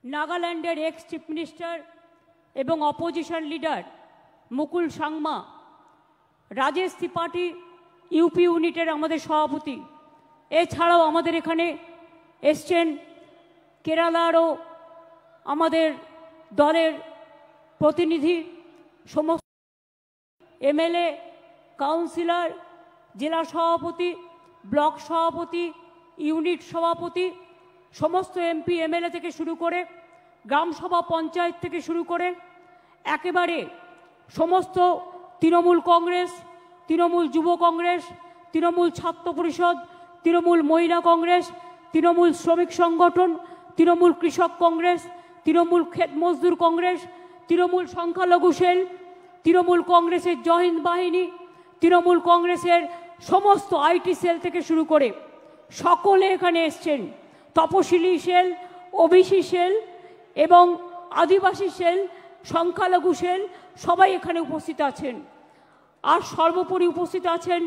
নাগাল্যান্ডের x chief minister এবং opposition leader মুকুল Sangma, Rajesh Tripathi UP ইউনিটের আমাদের সভাপতি, এছাড়াও আমাদের এখানে এসছেন কেরালারও আমাদের দলের প্রতিনিধি, সমস্ত এমএলএ, কাউন্সিলর, জেলা সভাপতি, ব্লক সভাপতি, ইউনিট সভাপতি, সমস্ত এমপি এমএলএ থেকে শুরু করে গ্রামসভা পঞ্চায়েত থেকে শুরু করে একেবারে সমস্ত তৃণমূল কংগ্রেস, তৃণমূল যুব কংগ্রেস, তৃণমূল ছাত্র পরিষদ, তৃণমূল মহিলা কংগ্রেস, তৃণমূল শ্রমিক সংগঠন, তৃণমূল কৃষক কংগ্রেস, তৃণমূল ক্ষেত মজদুর কংগ্রেস, তৃণমূল সংখ্যালঘু সেল, তৃণমূল কংগ্রেসের জহিন্দ বাহিনী, তৃণমূল কংগ্রেসের সমস্ত আইটি সেল থেকে শুরু করে সকলে এখানে এসছেন। তপশিলি সেল, ওবিসি সেল এবং আদিবাসী সেল, সংখ্যালঘু সেল সবাই এখানে উপস্থিত আছেন। আর সর্বোপরি উপস্থিত আছেন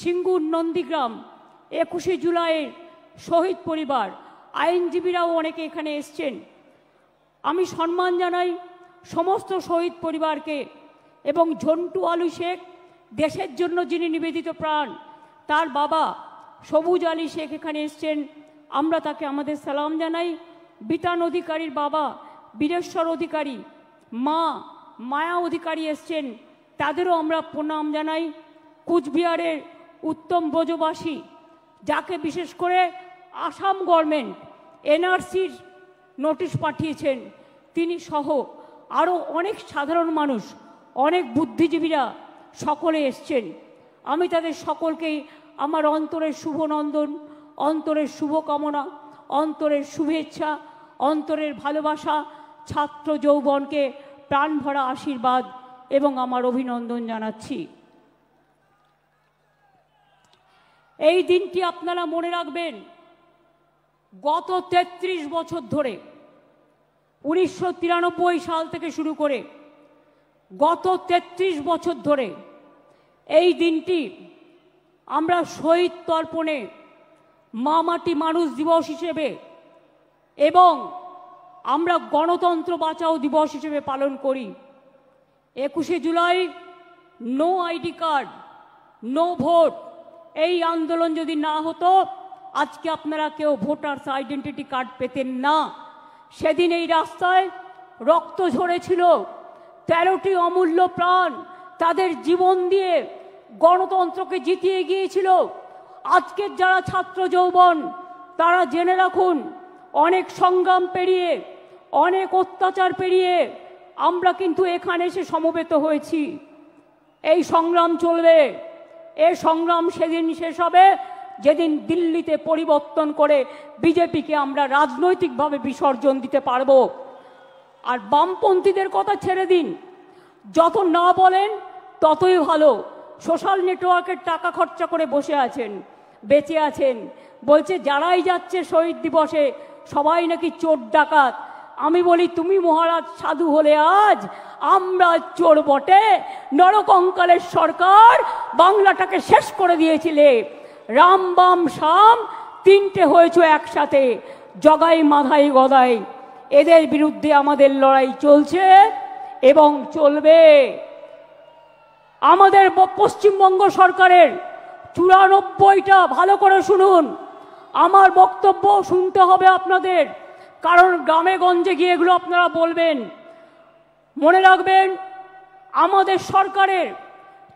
সিঙ্গুর নন্দীগ্রাম 21শে জুলাইয়ের শহীদ পরিবার, আইনজীবীরাও অনেকে এখানে এসছেন। আমি সম্মান জানাই সমস্ত শহীদ পরিবারকে এবং ঝন্টু আলী শেখ, দেশের জন্য যিনি নিবেদিত প্রাণ, তার বাবা সবুজ আলী শেখ এখানে এসছেন, আমরা তাকে আমাদের সালাম জানাই। বিতান অধিকারীর বাবা বীরেশ্বর অধিকারী, মা মায়া অধিকারী এসছেন, তাদেরও আমরা প্রণাম জানাই। কুচবিহারের উত্তম ব্রজবাসী, যাকে বিশেষ করে আসাম গভর্নমেন্ট এনআরসির নোটিশ পাঠিয়েছেন, তিনি সহ আরও অনেক সাধারণ মানুষ, অনেক বুদ্ধিজীবীরা সকলে এসছেন। আমি তাদের সকলকেই আমার অন্তরের শুভনন্দন, অন্তরের শুভকামনা, অন্তরের শুভেচ্ছা, অন্তরের ভালোবাসা, ছাত্র যৌবনকে প্রাণ ভরা আশীর্বাদ এবং আমার অভিনন্দন জানাচ্ছি। এই দিনটি আপনারা মনে রাখবেন, গত 33 বছর ধরে 1993 সাল থেকে শুরু করে গত 33 বছর ধরে এই দিনটি আমরা শহীদ তর্পণে, মা মাটি মানুষ দিবস হিসেবে এবং আমরা গণতন্ত্র বাঁচাও দিবস হিসেবে পালন করি। 21শে July no ID card, no vote, এই আন্দোলন যদি না হতো আজকে আপনারা কেউ ভোটার্স আইডেন্টিটি কার্ড পেতেন না। সেদিন এই রাস্তায় রক্ত ঝরেছিল, 13টি অমূল্য প্রাণ তাদের জীবন দিয়ে গণতন্ত্রকে জিতিয়ে গিয়েছিল। আজকের যারা ছাত্র যৌবন, তারা জেনে রাখুন, অনেক সংগ্রাম পেরিয়ে, অনেক অত্যাচার পেরিয়ে আমরা কিন্তু এখানে এসে সমবেত হয়েছি। এই সংগ্রাম চলবে। এই সংগ্রাম সেদিন শেষ হবে যেদিন দিল্লিতে পরিবর্তন করে বিজেপিকে আমরা রাজনৈতিকভাবে বিসর্জন দিতে পারবো। আর বামপন্থীদের কথা ছেড়ে দিন, যত না বলেন ততই ভালো। সোশ্যাল নেটওয়ার্কের টাকা খরচা করে বসে আছেন, বেঁচে আছেন, বলছে যারাই যাচ্ছে শহীদ দিবসে সবাই নাকি চোর ডাকাত। আমি বলি, তুমি মহারাজ সাধু হলে আজ, আমরা চোর বটে। নরকঙ্কালের সরকার বাংলাটাকে শেষ করে দিয়েছিলে। রাম বাম শাম তিনটে হয়েছে একসাথে, জগাই মাধাই গদাই। এদের বিরুদ্ধে আমাদের লড়াই চলছে এবং চলবে। আমাদের পশ্চিমবঙ্গ সরকারের 94টা, ভালো করে শুনুন, আমার বক্তব্য শুনতে হবে আপনাদের, কারণ গ্রামে গঞ্জে গিয়ে এগুলো আপনারা বলবেন। মনে রাখবেন, আমাদের সরকারের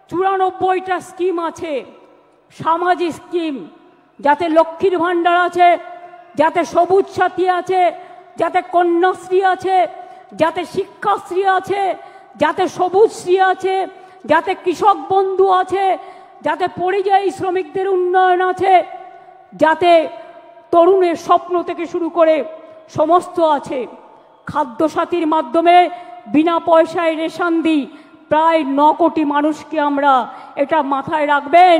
94টা স্কিম আছে, সামাজিক স্কিম, যাতে লক্ষ্মীর ভাণ্ডার আছে, যাতে সবুজ সাথী আছে, যাতে কন্যাশ্রী আছে, যাতে শিক্ষাশ্রী আছে, যাতে সবুজ শ্রী আছে, যাতে কৃষক বন্ধু আছে, যাতে পরিযায়ী শ্রমিকদের উন্নয়ন আছে, যাতে তরুণের স্বপ্ন থেকে শুরু করে সমস্ত আছে। খাদ্যসাথীর মাধ্যমে বিনা পয়সায় রেশন দিই প্রায় 9 কোটি মানুষকে আমরা, এটা মাথায় রাখবেন।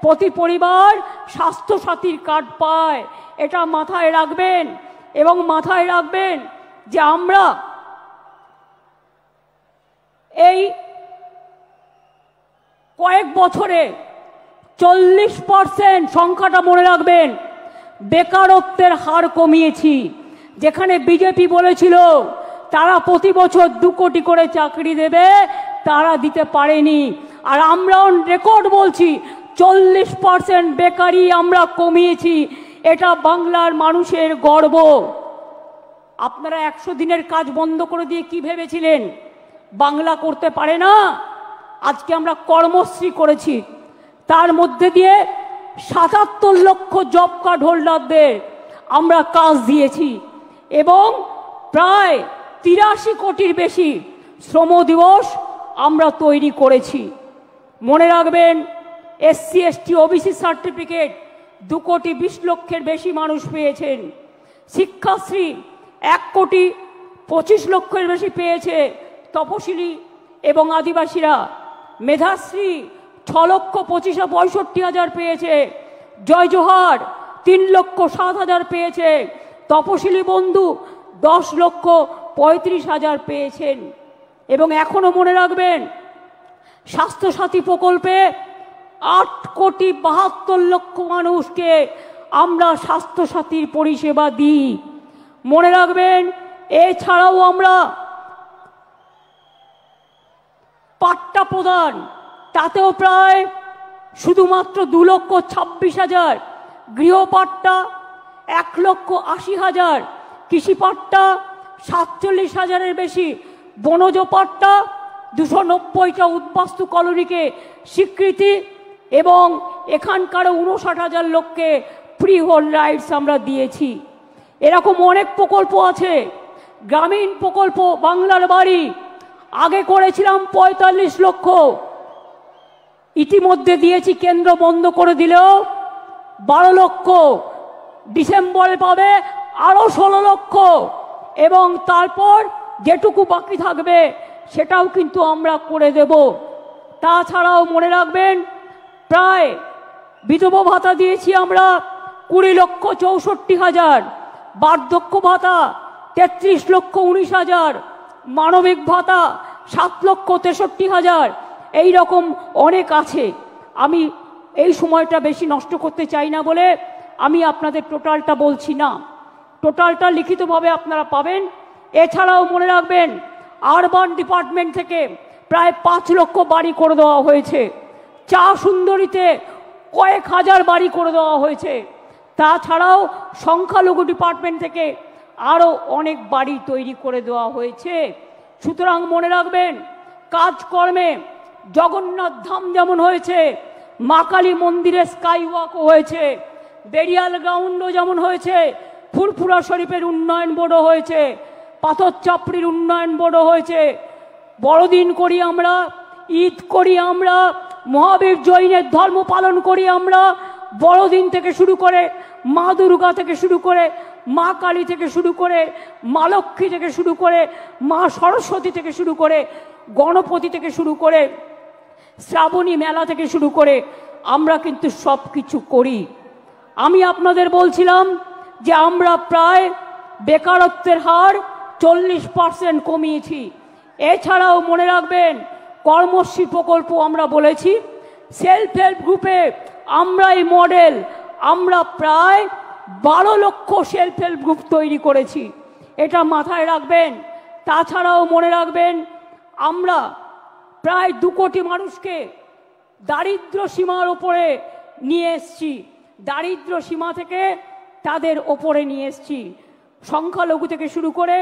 প্রতি পরিবার স্বাস্থ্যসাথীর কার্ড পায়, এটা মাথায় রাখবেন। এবং মাথায় রাখবেন যে আমরা এই কয়েক বছরে 40%, সংখ্যাটা মনে রাখবেন, বেকারত্বের হার কমিয়েছি। যেখানে বিজেপি বলেছিল তারা প্রতি বছর 2 কোটি করে চাকরি দেবে, তারা দিতে পারেনি। আর আমরা অন রেকর্ড বলছি 40% বেকারি আমরা কমিয়েছি। এটা বাংলার মানুষের গর্ব। আপনারা 100 দিনের কাজ বন্ধ করে দিয়ে কি ভেবেছিলেন বাংলা করতে পারে না? আজকে আমরা কর্মশ্রী করেছি, তার মধ্যে দিয়ে 77 লক্ষ জব কার্ড হোল্ডারদের আমরা কাজ দিয়েছি এবং প্রায় 83 কোটির বেশি শ্রম দিবস আমরা তৈরি করেছি। মনে রাখবেন, SC ST OBC সার্টিফিকেট 2 কোটি 20 লক্ষের বেশি মানুষ পেয়েছেন। শিক্ষাশ্রী 1 কোটি 25 লক্ষের বেশি পেয়েছে তপশিলি এবং আদিবাসীরা। মেধাশ্রী 6 লক্ষ 65 হাজার পেয়েছে। জয় জোহার 3 লক্ষ 7 হাজার পেয়েছে। তপশিলি বন্ধু 10 লক্ষ 35 হাজার পেয়েছেন। এবং এখনো মনে রাখবেন, স্বাস্থ্যসাথী প্রকল্পে 8 কোটি 72 লক্ষ মানুষকে আমরা স্বাস্থ্যসাথীর পরিষেবা দিই। মনে রাখবেন, এছাড়াও আমরা পাট্টা প্রদান, তাতেও প্রায় শুধুমাত্র 2 লক্ষ 26 হাজার, গৃহপাট্টা 1 লক্ষ 80 হাজার, কৃষিপাট্টা 47 হাজারের বেশি, বনজ পাট্টা 290টা উদ্বাস্তু কলোনিকে স্বীকৃতি এবং এখানকার 59 হাজার লোককে ফ্রি হোল্ড রাইটস আমরা দিয়েছি। এরকম অনেক প্রকল্প আছে। গ্রামীণ প্রকল্প বাংলার বাড়ি আগে করেছিলাম 45 লক্ষ, ইতিমধ্যে দিয়েছি, কেন্দ্র বন্ধ করে দিলেও 12 লক্ষ, ডিসেম্বরে পাবে আরো 16 লক্ষ এবং তারপর যেটুকু বাকি থাকবে সেটাও কিন্তু আমরা করে দেব। তাছাড়াও মনে রাখবেন, প্রায় বিধবা ভাতা দিয়েছি আমরা 20 লক্ষ 64 হাজার, বার্ধক্য ভাতা 33 লক্ষ 19 হাজার, মানবিক ভাতা 7 লক্ষ 63 হাজার। এই রকম অনেক আছে। আমি এই সময়টা বেশি নষ্ট করতে চাই না বলে আমি আপনাদের টোটালটা বলছি না, টোটালটা লিখিতভাবে আপনারা পাবেন। এছাড়াও মনে রাখবেন, আরবান ডিপার্টমেন্ট থেকে প্রায় 5 লক্ষ বাড়ি করে দেওয়া হয়েছে। চা সুন্দরীতে কয়েক হাজার বাড়ি করে দেওয়া হয়েছে। তাছাড়াও সংখ্যালঘু ডিপার্টমেন্ট থেকে আরও অনেক বাড়ি তৈরি করে দেওয়া হয়েছে। সুতরাং মনে রাখবেন, কাজকর্মে জগন্নাথ ধাম যেমন হয়েছে, মা কালী মন্দিরে স্কাই ওয়াকও হয়েছে, বেরিয়াল গ্রাউন্ডও যেমন হয়েছে, ফুরফুরা শরীফের উন্নয়ন বোর্ডও হয়েছে, পাথর চাপড়ির উন্নয়ন বোর্ডও হয়েছে। বড়দিন করি আমরা, ঈদ করি আমরা, মহাবীর জৈনের ধর্ম পালন করি আমরা। বড়দিন থেকে শুরু করে, মা দুর্গা থেকে শুরু করে, মা কালী থেকে শুরু করে, মা লক্ষ্মী থেকে শুরু করে, মা সরস্বতী থেকে শুরু করে, গণপতি থেকে শুরু করে, শ্রাবণী মেলা থেকে শুরু করে আমরা কিন্তু সব কিছু করি। আমি আপনাদের বলছিলাম যে আমরা প্রায় বেকারত্বের হার 40% কমিয়েছি। এছাড়াও মনে রাখবেন, কর্মশ্রী প্রকল্প আমরা বলেছি, সেলফ হেল্প গ্রুপে আমরাই মডেল। আমরা প্রায় 12 লক্ষ সেলফ হেল্প গ্রুপ তৈরি করেছি, এটা মাথায় রাখবেন। তাছাড়াও মনে রাখবেন, আমরা প্রায় 2 কোটি মানুষকে দারিদ্র সীমার ওপরে নিয়ে এসছি, দারিদ্র সীমা থেকে তাদের ওপরে নিয়ে এসছি। সংখ্যালঘু থেকে শুরু করে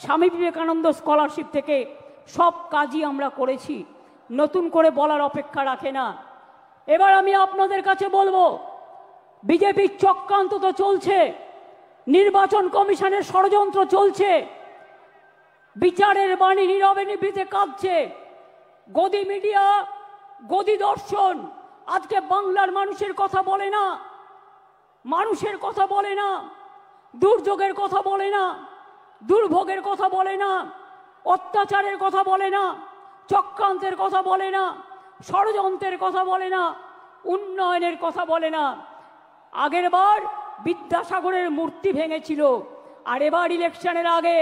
স্বামী বিবেকানন্দ স্কলারশিপ থেকে সব কাজই আমরা করেছি, নতুন করে বলার অপেক্ষা রাখে না। এবার আমি আপনাদের কাছে বলবো, বিজেপির চক্রান্ত তো চলছে, নির্বাচন কমিশনের ষড়যন্ত্র চলছে, বিচারের বাণী নীরবে নিভৃতে কাঁদছে, গদি মিডিয়া, গদি দর্শন আজকে বাংলার মানুষের কথা বলে না, মানুষের কথা বলে না, দুর্যোগের কথা বলে না, দুর্ভোগের কথা বলে না, অত্যাচারের কথা বলে না, চক্রান্তের কথা বলে না, ষড়যন্ত্রের কথা বলে না, উন্নয়নের কথা বলে না। আগের বার বিদ্যাসাগরের মূর্তি ভেঙেছিল, আর এবার ইলেকশনের আগে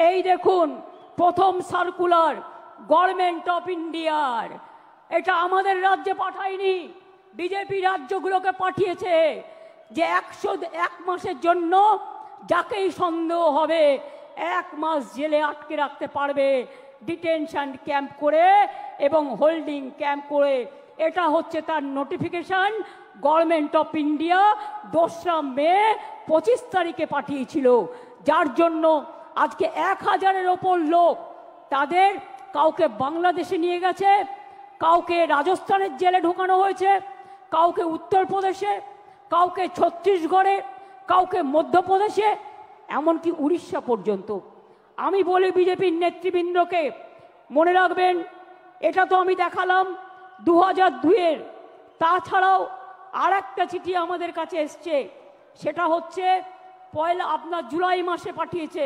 এই দেখুন প্রথম সার্কুলার গভর্নমেন্ট অফ ইন্ডিয়ার, এটা আমাদের রাজ্যে পাঠায়নি, বিজেপি রাজ্যগুলোকে পাঠিয়েছে, যে 101 মাসের জন্য যাকেই সন্দেহ হবে 1 মাস জেলে আটকে রাখতে পারবে, ডিটেনশন ক্যাম্প করে এবং হোল্ডিং ক্যাম্প করে। এটা হচ্ছে তার নোটিফিকেশন গভর্নমেন্ট অফ ইন্ডিয়া 2রা মে 25 তারিখে পাঠিয়েছিল, যার জন্য আজকে 1000-এর ওপর লোক, তাদের কাউকে বাংলাদেশে নিয়ে গেছে, কাউকে রাজস্থানের জেলে ঢোকানো হয়েছে, কাউকে উত্তরপ্রদেশে, কাউকে ছত্তিশগড়ে, কাউকে মধ্যপ্রদেশে, এমনকি উড়িষ্যা পর্যন্ত। আমি বলি বিজেপির নেতৃবৃন্দকে, মনে রাখবেন এটা তো আমি দেখালাম 2002-এর, তাছাড়াও আর একটা চিঠি আমাদের কাছে এসছে, সেটা হচ্ছে আপনার জুলাই মাসে পাঠিয়েছে,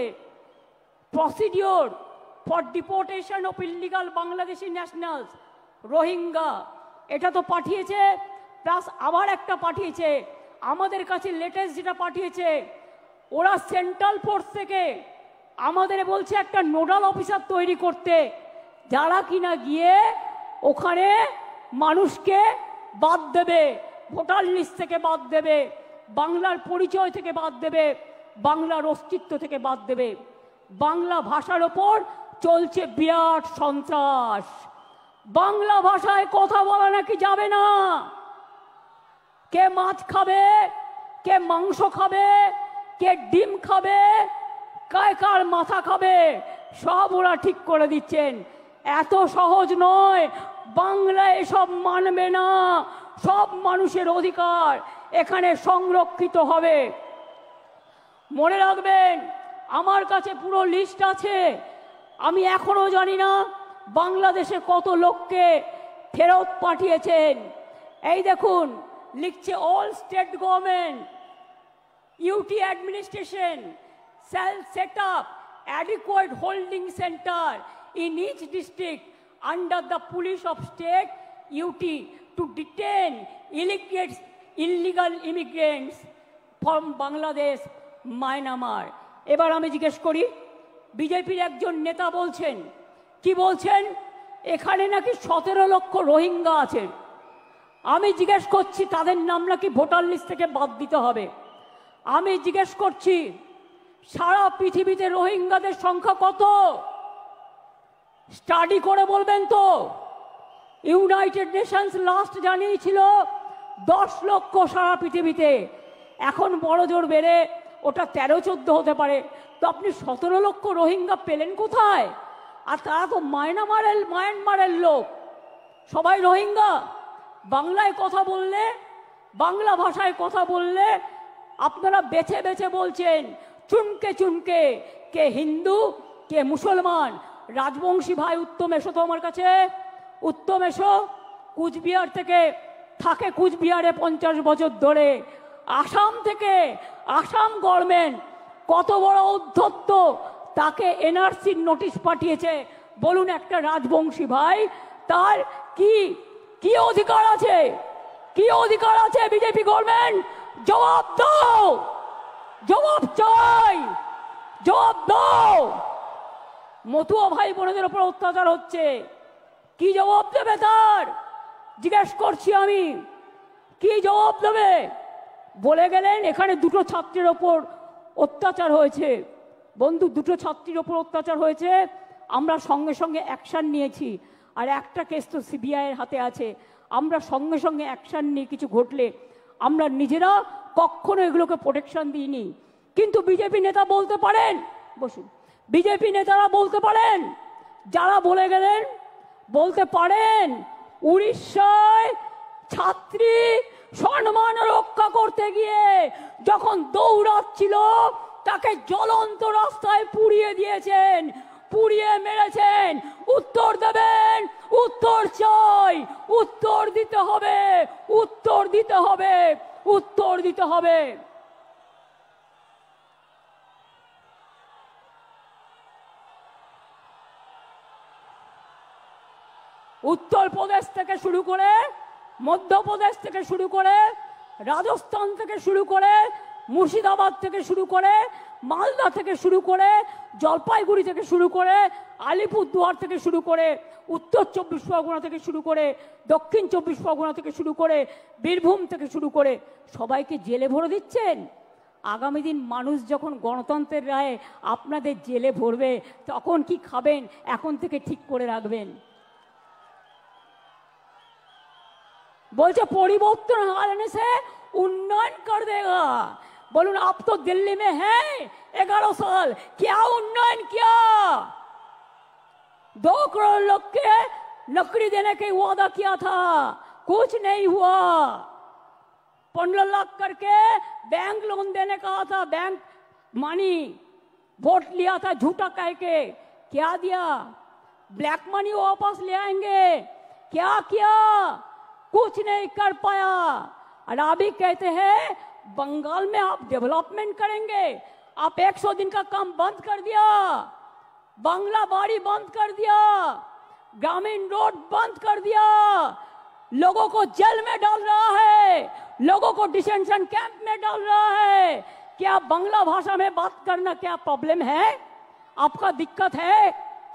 procedure for deportation of illegal Bangladeshi nationals Rohingya, এটা তো পাঠিয়েছে, প্লাস আবার একটা পাঠিয়েছে আমাদের কাছে লেটেস্ট যেটা পাঠিয়েছে, ওরা সেন্ট্রাল ফোর্স থেকে আমাদের বলছে একটা নোডাল অফিসার তৈরি করতে, যারা কিনা গিয়ে ওখানে মানুষকে বাদ দেবে, ভোটার লিস্ট থেকে বাদ দেবে, বাংলার পরিচয় থেকে বাদ দেবে, বাংলার অস্তিত্ব থেকে বাদ দেবে। বাংলা ভাষার ওপর চলছে বিরাট সন্ত্রাস, বাংলা ভাষায় কথা বলা নাকি যাবে না, কে মাছ খাবে, কে মাংস খাবে, কে ডিম খাবে, কার মাথা খাবে, সব ওরা ঠিক করে দিচ্ছেন। এত সহজ নয়, বাংলা এসব মানবে না, সব মানুষের অধিকার এখানে সংরক্ষিত হবে। মনে রাখবেন আমার কাছে পুরো লিস্ট আছে, আমি এখনো জানি না বাংলাদেশে কত লোককে ফেরত পাঠিয়েছেন। এই দেখুন লিখছে, all state government UT administration shall set up adequate holding center in each district under the police of state UT to detain illegal immigrants from Bangladesh, Myanmar. এবার আমি জিজ্ঞেস করি, বিজেপির একজন নেতা বলছেন, কি বলছেন, এখানে নাকি 17 লক্ষ রোহিঙ্গা আছে। আমি জিজ্ঞেস করছি তাদের নাম নাকি ভোটার লিস্ট থেকে বাদ দিতে হবে। আমি জিজ্ঞেস করছি সারা পৃথিবীতে রোহিঙ্গাদের সংখ্যা কত, স্টাডি করে বলবেন তো। ইউনাইটেড নেশনস লাস্ট জানিয়েছিল 10 লক্ষ সারা পৃথিবীতে, এখন বড় জোর বেড়ে ওটা 13-14 হতে পারে। তো আপনি 17 লক্ষ রোহিঙ্গা পেলেন কোথায়? আর তারা তো মায়ানমারের লোক, সবাই রোহিঙ্গা। বাংলায় কথা বললে, বাংলা ভাষায় কথা বললে আপনারা বেছে বেছে বলছেন, চুনকে চুনকে, কে হিন্দু কে মুসলমান। রাজবংশী ভাই উত্তম এসো তো আমার কাছে, উত্তম এসো, কুচবিহার থেকে থাকে, কুচবিহারে 50 বছর ধরে। আসাম থেকে, আসাম গভর্নমেন্ট কত বড় উদ্ধত্ত, তাকে এনআরসির নোটিশ পাঠিয়েছে। বলুন একটা রাজবংশী ভাই তার কি কি অধিকার আছে, কি অধিকার আছে? বিজেপি গভর্নমেন্ট জবাব দাও, জবাব চাই, জবাব দাও। মতুয়া ভাই বোনদের উপর অত্যাচার হচ্ছে, কি জবাব দেবে তার? জিজ্ঞেস করছি আমি, কি জবাব দেবে? বলে গেলেন এখানে 2টো ছাত্রের ওপর অত্যাচার হয়েছে। বন্ধু, 2টো ছাত্রীর ওপর অত্যাচার হয়েছে, আমরা সঙ্গে সঙ্গে অ্যাকশান নিয়েছি। আর একটা কেস তো সিবিআইয়ের হাতে আছে, আমরা সঙ্গে সঙ্গে অ্যাকশান নিয়ে কিছু ঘটলে আমরা নিজেরা কখনো এগুলোকে প্রোটেকশন দিইনি। কিন্তু বিজেপি নেতা বলতে পারেন, বসুন, বিজেপি নেতারা বলতে পারেন, যারা বলে গেলেন বলতে পারেন উড়িষ্যায় ছাত্রী সম্মান রক্ষা করতে গিয়ে যখন দৌড়াচ্ছিল তাকে জ্বলন্ত রাস্তায় পুড়িয়ে দিয়েছেন, পুড়িয়ে মেরেছেন। উত্তর দেবেন, উত্তর চাই, উত্তর দিতে হবে, উত্তর দিতে হবে, উত্তর দিতে হবে। উত্তরপ্রদেশ থেকে শুরু করে, মধ্যপ্রদেশ থেকে শুরু করে, রাজস্থান থেকে শুরু করে, মুর্শিদাবাদ থেকে শুরু করে, মালদা থেকে শুরু করে, জলপাইগুড়ি থেকে শুরু করে, আলিপুরদুয়ার থেকে শুরু করে, উত্তর 24 পরগনা থেকে শুরু করে, দক্ষিণ 24 পরগনা থেকে শুরু করে, বীরভূম থেকে শুরু করে সবাইকে জেলে ভরে দিচ্ছেন। আগামী দিন মানুষ যখন গণতন্ত্রের রায়ে আপনাদের জেলে ভরবে তখন কি খাবেন এখন থেকে ঠিক করে রাখবেন। बोलते परिवर्तन आने से उन्नयन कर देगा। बोलून आप तो दिल्ली में हैं 11 साल, क्या उन्नयन किया? 2 करोड़ लोग के नौकरी देने के वादा किया था, कुछ नहीं हुआ। 15 लाख करके बैंक लोन देने का था, बैंक मनी वोट लिया था झूठा कह के, क्या दिया? ब्लैक मनी वापस ले आएंगे, क्या किया? कुछ नहीं कर पाया। और अभी कहते हैं बंगाल में आप डेवलपमेंट करेंगे, आप 100 दिन का काम बंद कर दिया, बांग्ला बाड़ी बंद कर दिया, ग्रामीण रोड बंद कर दिया, लोगों को जेल में डाल रहा है, लोगों को डिटेंशन कैंप में डाल रहा है। क्या बांग्ला भाषा में बात करना क्या प्रॉब्लम है? आपका दिक्कत है?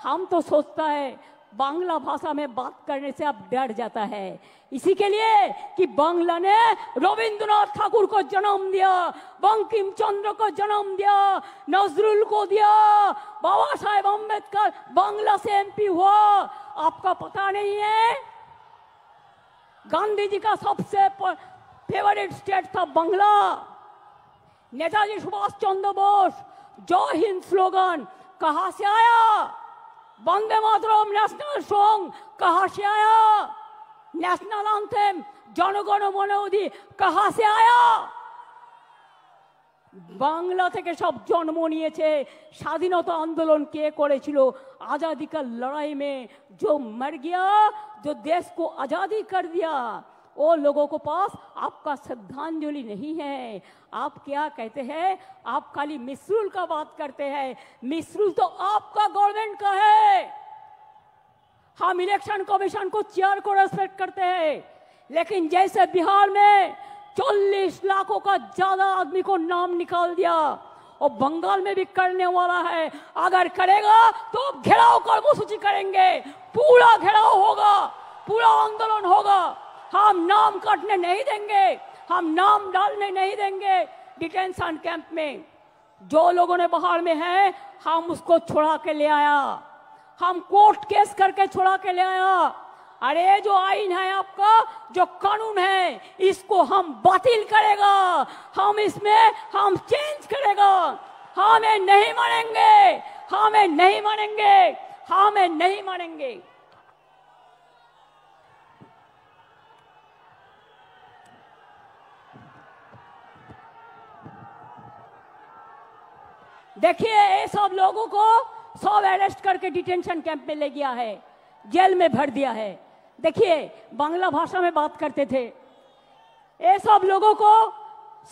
हम तो सोचता है बांग्ला भाषा में बात करने से अब डर जाता है, इसी के लिए कि बांग्ला ने रविंद्रनाथ ठाकुर को जन्म दिया, बंकिम चंद्र को जन्म दिया, नजरुल को दिया, बाबा साहेब अम्बेडकर बांग्ला से एमपी हुआ। आपका पता नहीं है? गांधी जी का सबसे फेवरेट स्टेट था बांग्ला। नेताजी सुभाष चंद्र बोस जय हिंद स्लोगन कहां से आया? वंदे मातरम नेशनल सॉन्ग कहां से आया? नेशनल एंथम जनगण मन अधि कहां से आया? बांग्ला থেকে সব জন্ম নিয়েছে। স্বাধীনতা आंदोलन কে করেছিল? आजादी का लड़ाई में जो मर गया, जो देश को आजादी कर दिया, वो लोगों को पास आपका श्रद्धांजलि नहीं है। आप क्या कहते हैं? आप खाली मिसरूल का बात करते हैं। मिसरूल तो आपका गवर्नमेंट का है। हम इलेक्शन कमीशन को चेयर को रेस्पेक्ट करते हैं, लेकिन जैसे बिहार में 40 लाखों का ज्यादा आदमी को नाम निकाल दिया, और बंगाल में भी करने वाला है। अगर करेगा तो घेराव कर्मसूची करेंगे, पूरा घेराव होगा, पूरा आंदोलन होगा। हम नाम काटने नहीं देंगे, हम नाम डालने नहीं देंगे डिटेंशन कैंप में। जो लोगों ने बाहर में है हम उसको छुड़ा के ले आया, हम कोर्ट केस करके छुड़ा के ले आया। अरे जो आईन है आपका, जो कानून है, इसको हम बातिल करेगा, हम इसमें हम चेंज करेगा। हमें नहीं मानेंगे, हमें नहीं मानेंगे, हमें नहीं मानेंगे। देखिए ये सब लोगों को सब अरेस्ट करके डिटेंशन कैंप में ले गया है, जेल में भर दिया है। देखिए बांग्ला भाषा में बात करते थे, ये सब लोगों को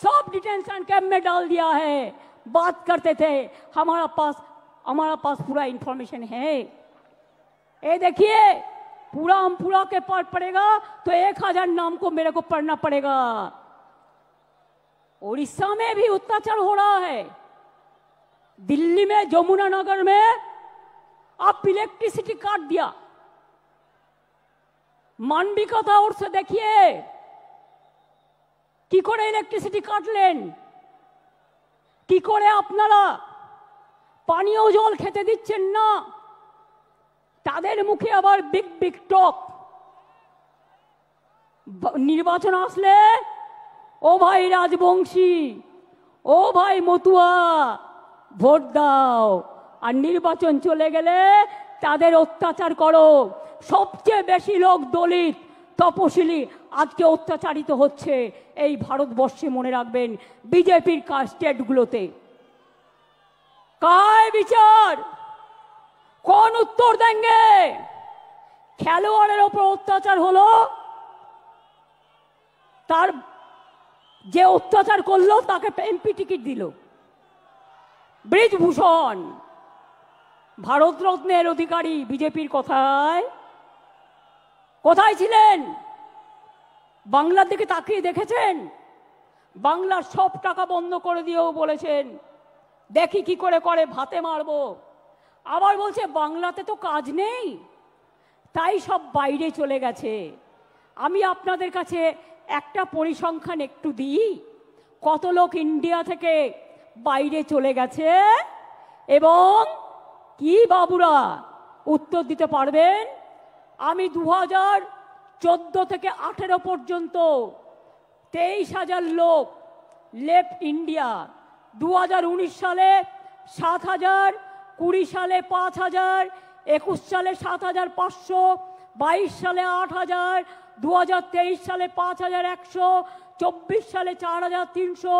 सब डिटेंशन कैंप में डाल दिया है। बात करते थे, हमारा पास पूरा इंफॉर्मेशन है। ये देखिए पूरा हम पूरा के पाठ पड़ेगा तो 1000 नाम को मेरे को पढ़ना पड़ेगा। उड़ीसा में भी अत्याचार हो रहा है, दिल्ली में जमुना नगर में आप इलेक्ट्रिसिटी काट दिया। मानविकता और से देखिए কি করে ইলেকট্রিসিটি কাটলেন, কি করে আপনারা পানীয় জল খেতে দিচ্ছেন না। তাদের মুখে আবার বিগ বিগ টক। নির্বাচন আসলে ও ভাই রাজবংশী, ও ভাই মতুয়া ভোট দাও, আর নির্বাচন চলে গেলে তাদের অত্যাচার করো। সবচেয়ে বেশি লোক দলিত তপশিলি আজকে অত্যাচারিত হচ্ছে এই ভারতবর্ষে, মনে রাখবেন বিজেপির স্টেটগুলোতে। কায় বিচার, কোন উত্তর দেंगे? খেলোয়াড়ের উপর অত্যাচার হলো, তার যে অত্যাচার করলো তাকে এমপি টিকিট দিল। ব্রিজভূষণ ভারতরত্নের অধিকারী বিজেপির কথায় কোথায় ছিলেন? বাংলার দিকে তাকিয়ে দেখেছেন? বাংলার সব টাকা বন্ধ করে দিয়েও বলেছেন দেখি কি করে করে ভাতে মারবো। আবার বলছে বাংলাতে তো কাজ নেই, তাই সব বাইরে চলে গেছে। আমি আপনাদের কাছে একটা পরিসংখ্যান একটু দিই, কত লোক ইন্ডিয়া থেকে বাইরে চলে গেছে এবং কি বাবুরা উত্তর দিতে পারবেন? আমি 2014 থেকে 18 পর্যন্ত 23,000 লোক লেফট ইন্ডিয়া। 2019 সালে 7,000, 20 সালে 5,000, 21 সালে 7,500, 22 সালে 8,000, 2023 সালে 5,100, 24 সালে 4,300,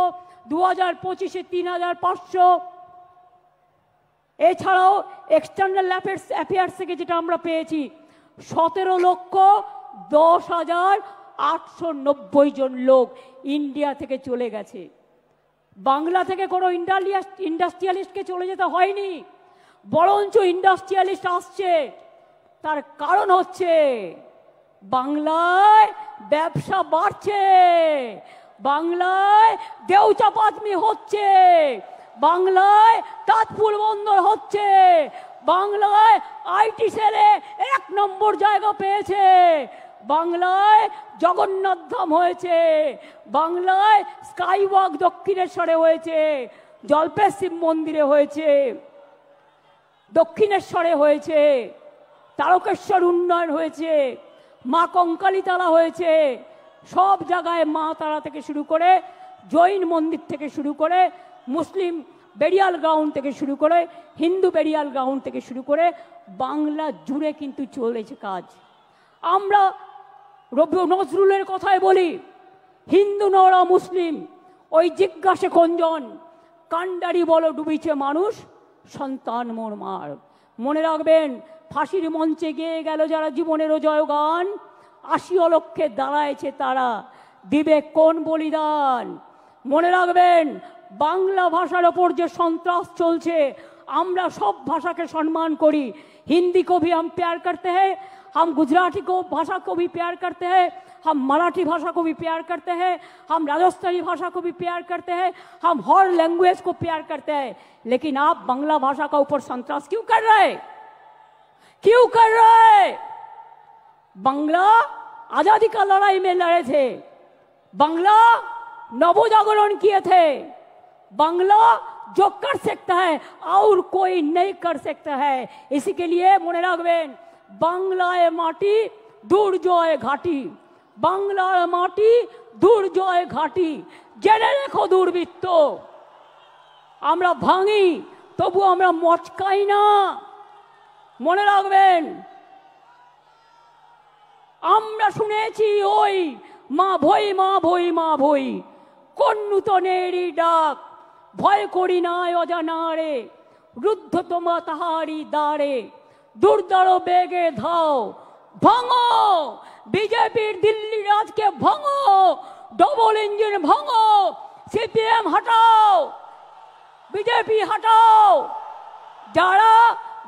2025-এ 3,500। এছাড়াও এক্সটার্নাল অ্যাফেয়ার্স থেকে যেটা আমরা পেয়েছি 17,10,890 জন লোক ইন্ডিয়া থেকে চলে গেছে। বাংলা থেকে কোনো ইন্ডাস্ট্রিয়ালিস্টকে চলে যেতে হয়নি, বরঞ্চ ইন্ডাস্ট্রিয়ালিস্ট আসছে। তার কারণ হচ্ছে বাংলায় ব্যবসা বাড়ছে, বাংলায় দেউচাপাতমি হচ্ছে, বাংলায় তাজপুর বন্দর হচ্ছে, বাংলায় আইটি সেলে 1 নম্বর জায়গা পেয়েছে, বাংলায় জগন্নাথ ধাম হয়েছে, বাংলায় স্কাইওয়াক দক্ষিণেশ্বরে হয়েছে, জল্পেশ শিব মন্দিরে হয়েছে, দক্ষিণেশ্বরে হয়েছে, তারকেশ্বর উন্নয়ন হয়েছে, মা কঙ্কালীতলা হয়েছে। সব জায়গায় মা তারা থেকে শুরু করে, জৈন মন্দির থেকে শুরু করে, মুসলিম বেরিয়াল গ্রাউন্ড থেকে শুরু করে, হিন্দু বেরিয়াল গ্রাউন্ড থেকে শুরু করে বাংলা জুড়ে কিন্তু চলেছে কাজ। আমরা রবি নজরুলের কথায় বলি, হিন্দু নরা মুসলিম ওই জিজ্ঞাসে খঞ্জন, কান্ডারি বলো ডুবিছে মানুষ, সন্তান মোর মার। মনে রাখবেন, ফাঁসির মঞ্চে গিয়ে গেল যারা জীবনেরও জয়গান, 80 লক্ষে দাঁড়ায়ছে তারা, দিবে কোন বলিদান। মনে রাখবেন, বাংলা ভাষার ওপর যে সন্ত্রাস চলছে, আমরা সব ভাষাকে সম্মান করি। हिंदी को भी हम प्यार करते हैं, हम गुजराती को भाषा को भी प्यार करते हैं, हम मराठी भाषा को भी प्यार करते हैं, हम राजस्थानी भाषा को भी प्यार करते हैं, हम हर लैंग्वेज को प्यार करते हैं। लेकिन आप बांग्ला भाषा का ऊपर संतरास क्यों कर रहे? क्यों कर रहे? बांग्ला आजादी का लड़ाई में लड़े थे, बांग्ला नवजागरण किए थे, बांग्ला जो कर सकता है और कोई नहीं कर सकता है। इसी के लिए মনে রাখবেন, বাংলায় মাটি দুর্জয় ঘাটি, বাংলার মাটি দুর্জয় ঘাটি। জেনে রেখো দুর্বৃত্ত, আমরা ভাঙি তবু আমরা মচকাই না। মনে রাখবেন, আমরা শুনেছি ওই মা ভই মা ভই মা ভই, কোন নূতনেরই ডাক, ভয় করি না অজানারে, রুদ্ধ তোমা তাহারি দ্বারে, দুর্দর বেগে ধাও, ভাঙো বিজেপির দিল্লি রাজকে, ভাঙো ডবল ইঞ্জিন, ভাঙো সিপিএম হটাও, বিজেপি হটাও। যারা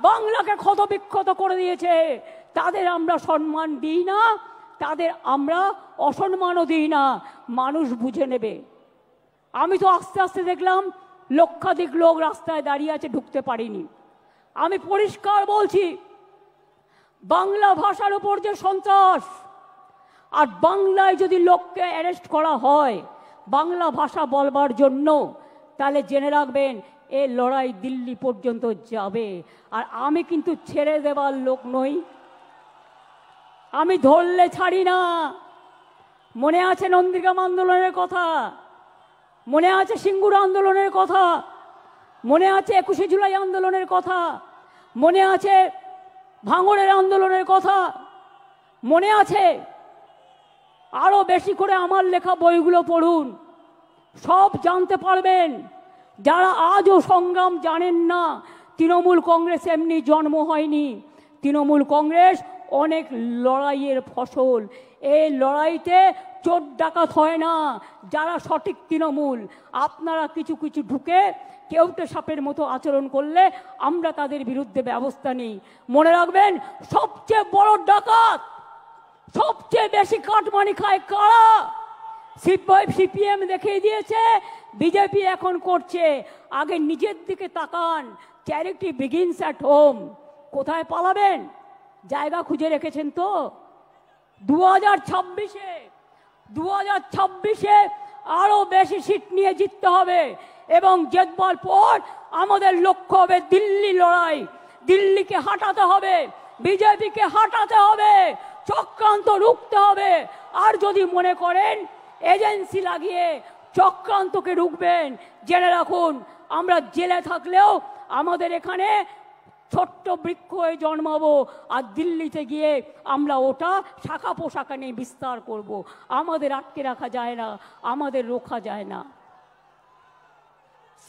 বাংলাকে ক্ষত বিক্ষত করে দিয়েছে তাদের আমরা সম্মান দিই না, তাদের আমরা অসম্মানও দিই না, মানুষ বুঝে নেবে। আমি তো আস্তে আস্তে দেখলাম লক্ষাধিক লোক রাস্তায় দাঁড়িয়ে আছে, ঢুকতে পারিনি। আমি পরিষ্কার বলছি, বাংলা ভাষার উপর যে সন্ত্রাস, আর বাংলায় যদি লোককে অ্যারেস্ট করা হয় বাংলা ভাষা বলবার জন্য, তাহলে জেনে রাখবেন এ লড়াই দিল্লি পর্যন্ত যাবে। আর আমি কিন্তু ছেড়ে দেবার লোক নই, আমি ধরলে ছাড়ি না। মনে আছে নন্দীগ্রাম আন্দোলনের কথা, মনে আছে সিঙ্গুর আন্দোলনের কথা, মনে আছে 21শে জুলাই আন্দোলনের কথা, মনে আছে ভাঙড়ের আন্দোলনের কথা, মনে আছে। আরো বেশি করে আমার লেখা বইগুলো পড়ুন, সব জানতে পারবেন। যারা আজও সংগ্রাম জানেন না, তৃণমূল কংগ্রেস এমনি জন্ম হয়নি, তৃণমূল কংগ্রেস অনেক লড়াইয়ের ফসল। এই লড়াইতে চোর ডাকাত হয় না। যারা সঠিক তৃণমূল, আপনারা কিছু কিছু ঢুকে কেউটে সাপের মতো আচরণ করলে আমরা তাদের বিরুদ্ধে ব্যবস্থা নিই। মনে রাখবেন, সবচেয়ে বড় ডাকাত, সবচেয়ে বেশি কাটমানি খায় কারা? সিপিএম দেখিয়ে দিয়েছে, বিজেপি এখন করছে। আগে নিজের দিকে তাকান, চ্যারিটি বিগিনস অ্যাট হোম। কোথায় পালাবেন? জায়গা খুঁজে রেখেছেন তো? 2026-এ আরো বেশি সিট নিয়ে জিততে হবে এবং জেতবার পর আমাদের লক্ষ্য হবে দিল্লি লড়াই। দিল্লিকে হাঁটাতে হবে, বিজেপিকে হাঁটাতে হবে, চক্রান্ত রুখতে হবে। আর যদি মনে করেন এজেন্সি লাগিয়ে চক্রান্তকে রুখবেন, জেনে রাখুন আমরা জেলে থাকলেও আমাদের এখানে ছোট্ট বৃক্ষ হয়ে জন্মাবো, আর দিল্লিতে গিয়ে আমরা ওটা শাখা পোশাখা নিয়ে বিস্তার করব। আমাদের আটকে রাখা যায় না, আমাদের রোখা যায় না।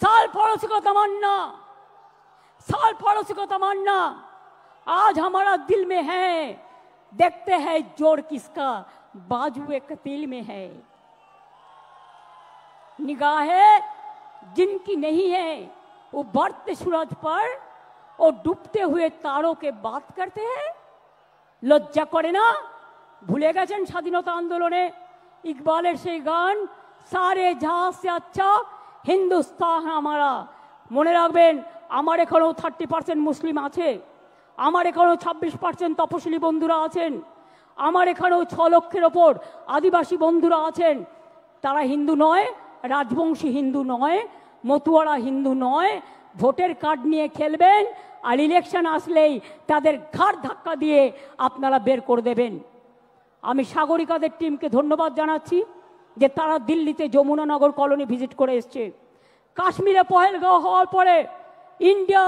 साल पड़ोसी को तमन्ना, साल पड़ोसी को तमन्ना आज हमारा दिल में है। देखते हैं जोर किसका बाजुए कतील में है। निगाहें जिनकी नहीं है वो बढ़ते सूरज पर और डूबते हुए तारों के बात करते हैं। लज्जा करे ना? भूले गए स्वाधीनता आंदोलने इकबालेर से गान सारे जहां से अच्छा हिंदुस्तान हमारा। মনে রাখবেন আমার এখানেও 30% মুসলিম আছে, আমার এখানেও 26% তপশিলি বন্ধুরা আছেন, আমার এখানেও 6 লক্ষের ওপর আদিবাসী বন্ধুরা আছেন। তারা হিন্দু নয়, রাজবংশী হিন্দু নয়, মতুয়ারা হিন্দু নয়। ভোটের কার্ড নিয়ে খেলবেন আর ইলেকশন আসলেই তাদের ঘাড় ধাক্কা দিয়ে আপনারা বের করে দেবেন। আমি সাগরিকাদের টিমকে ধন্যবাদ জানাচ্ছি যে তারা দিল্লিতে যমুনানগর কলোনি ভিজিট করে এসছে। কাশ্মীরে পহেলগাঁও হওয়ার পরে ইন্ডিয়া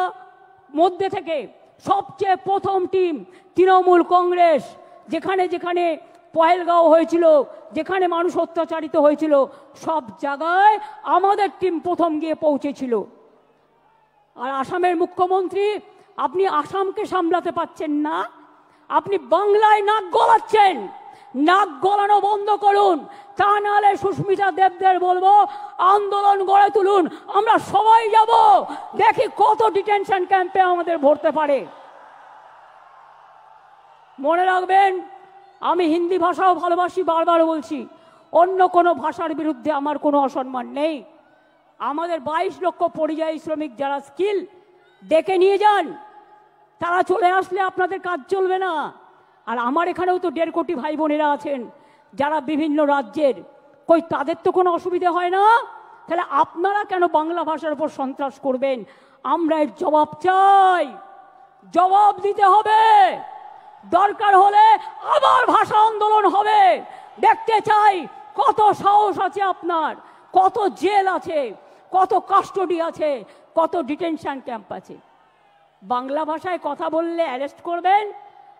মধ্যে থেকে সবচেয়ে প্রথম টিম তৃণমূল কংগ্রেস, যেখানে যেখানে পহেলগাঁও হয়েছিল, যেখানে মানুষ অত্যাচারিত হয়েছিল, সব জায়গায় আমাদের টিম প্রথম গিয়ে পৌঁছেছিল। আর আসামের মুখ্যমন্ত্রী, আপনি আসামকে সামলাতে পারছেন না, আপনি বাংলায় নাক গলাচ্ছেন। নাক গলানো বন্ধ করুন, তা নাহলে সুস্মিতা দেবদের বলবো আন্দোলন গড়ে তুলুন, আমরা সবাই যাব, দেখি কত ডিটেনশন ক্যাম্পে আমাদের ভরতে পারে। মনে রাখবেন আমি হিন্দি ভাষাও ভালোবাসি, বারবার বলছি, অন্য কোনো ভাষার বিরুদ্ধে আমার কোনো অসম্মান নেই। আমাদের 22 লক্ষ পরিযায়ী শ্রমিক যারা স্কিল ডেকে নিয়ে যান, তারা চলে আসলে আপনাদের কাজ চলবে না। আর আমার এখানেও তো 1.5 কোটি ভাই বোনেরা আছেন যারা বিভিন্ন রাজ্যের, কই তাদের তো কোনো অসুবিধা হয় না? তাহলে আপনারা কেন বাংলা ভাষার উপর সন্ত্রাস করবেন? আমরা এর জবাব চাই, জবাব দিতে হবে। দরকার হলে আবার ভাষা আন্দোলন হবে। দেখতে চাই কত সাহস আছে আপনার, কত জেল আছে, কত কাস্টডি আছে, কত ডিটেনশন ক্যাম্প আছে। বাংলা ভাষায় কথা বললে অ্যারেস্ট করবেন,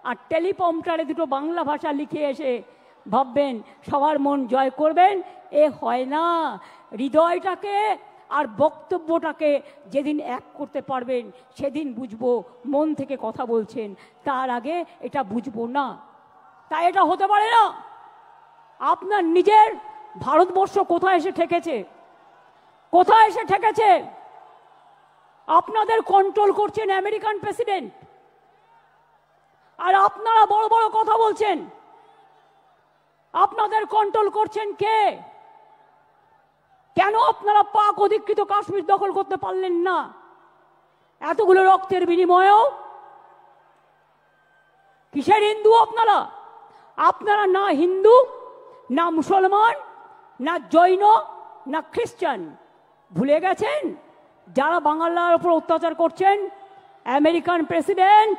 আর টেলিপ্রম্পটারে দুটো বাংলা ভাষা লিখে এসে ভাববেন সবার মন জয় করবেন। এ হয় না। হৃদয়টাকে আর বক্তব্যটাকে যেদিন এক করতে পারবেন সেদিন বুঝবো মন থেকে কথা বলছেন, তার আগে এটা বুঝবো না। তাই এটা হতে পারে না। আপনার নিজের ভারতবর্ষ কোথায় এসে ঠেকেছে? কোথায় এসে ঠেকেছে? আপনাদের কন্ট্রোল করছেন আমেরিকান প্রেসিডেন্ট, আর আপনারা বড় বড় কথা বলছেন। আপনাদের কন্ট্রোল করছেন কে? কেন আপনারা পাক অধিকৃত কাশ্মীর দখল করতে পারলেন না এতগুলো রক্তের বিনিময়েও? কিসের হিন্দু আপনারা? আপনারা না হিন্দু, না মুসলমান, না জৈন, না খ্রিস্টান। ভুলে গেছেন যারা বাংলার উপর অত্যাচার করছেন? আমেরিকান প্রেসিডেন্ট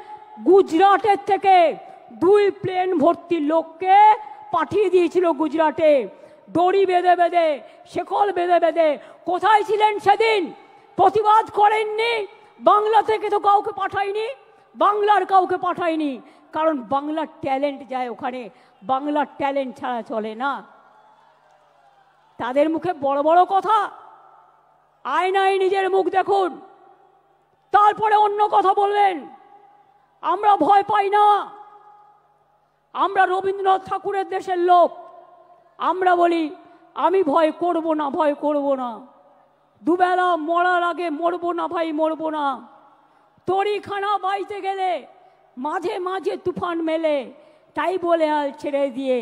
গুজরাটের থেকে 2 প্লেন ভর্তি লোককে পাঠিয়ে দিয়েছিল গুজরাটে, দড়ি বেঁধে বেঁধে, শেকল বেঁধে বেঁধে। কোথায় ছিলেন সেদিন? প্রতিবাদ করেননি। বাংলা থেকে তো কাউকে পাঠায়নি, বাংলার কাউকে পাঠায়নি, কারণ বাংলার ট্যালেন্ট যায় ওখানে, বাংলার ট্যালেন্ট ছাড়া চলে না। তাদের মুখে বড় বড় কথা, আয়নায় নিজের মুখ দেখুন, তারপরে অন্য কথা বলবেন। আমরা ভয় পাই না, আমরা রবীন্দ্রনাথ ঠাকুরের দেশের লোক। আমরা বলি আমি ভয় করব না, ভয় করব না, দুবেলা মরার আগে মরবো না ভাই, মরবো না। তরিখানা বাইতে গেলে মাঝে মাঝে তুফান মেলে, তাই বলে হাল ছেড়ে দিয়ে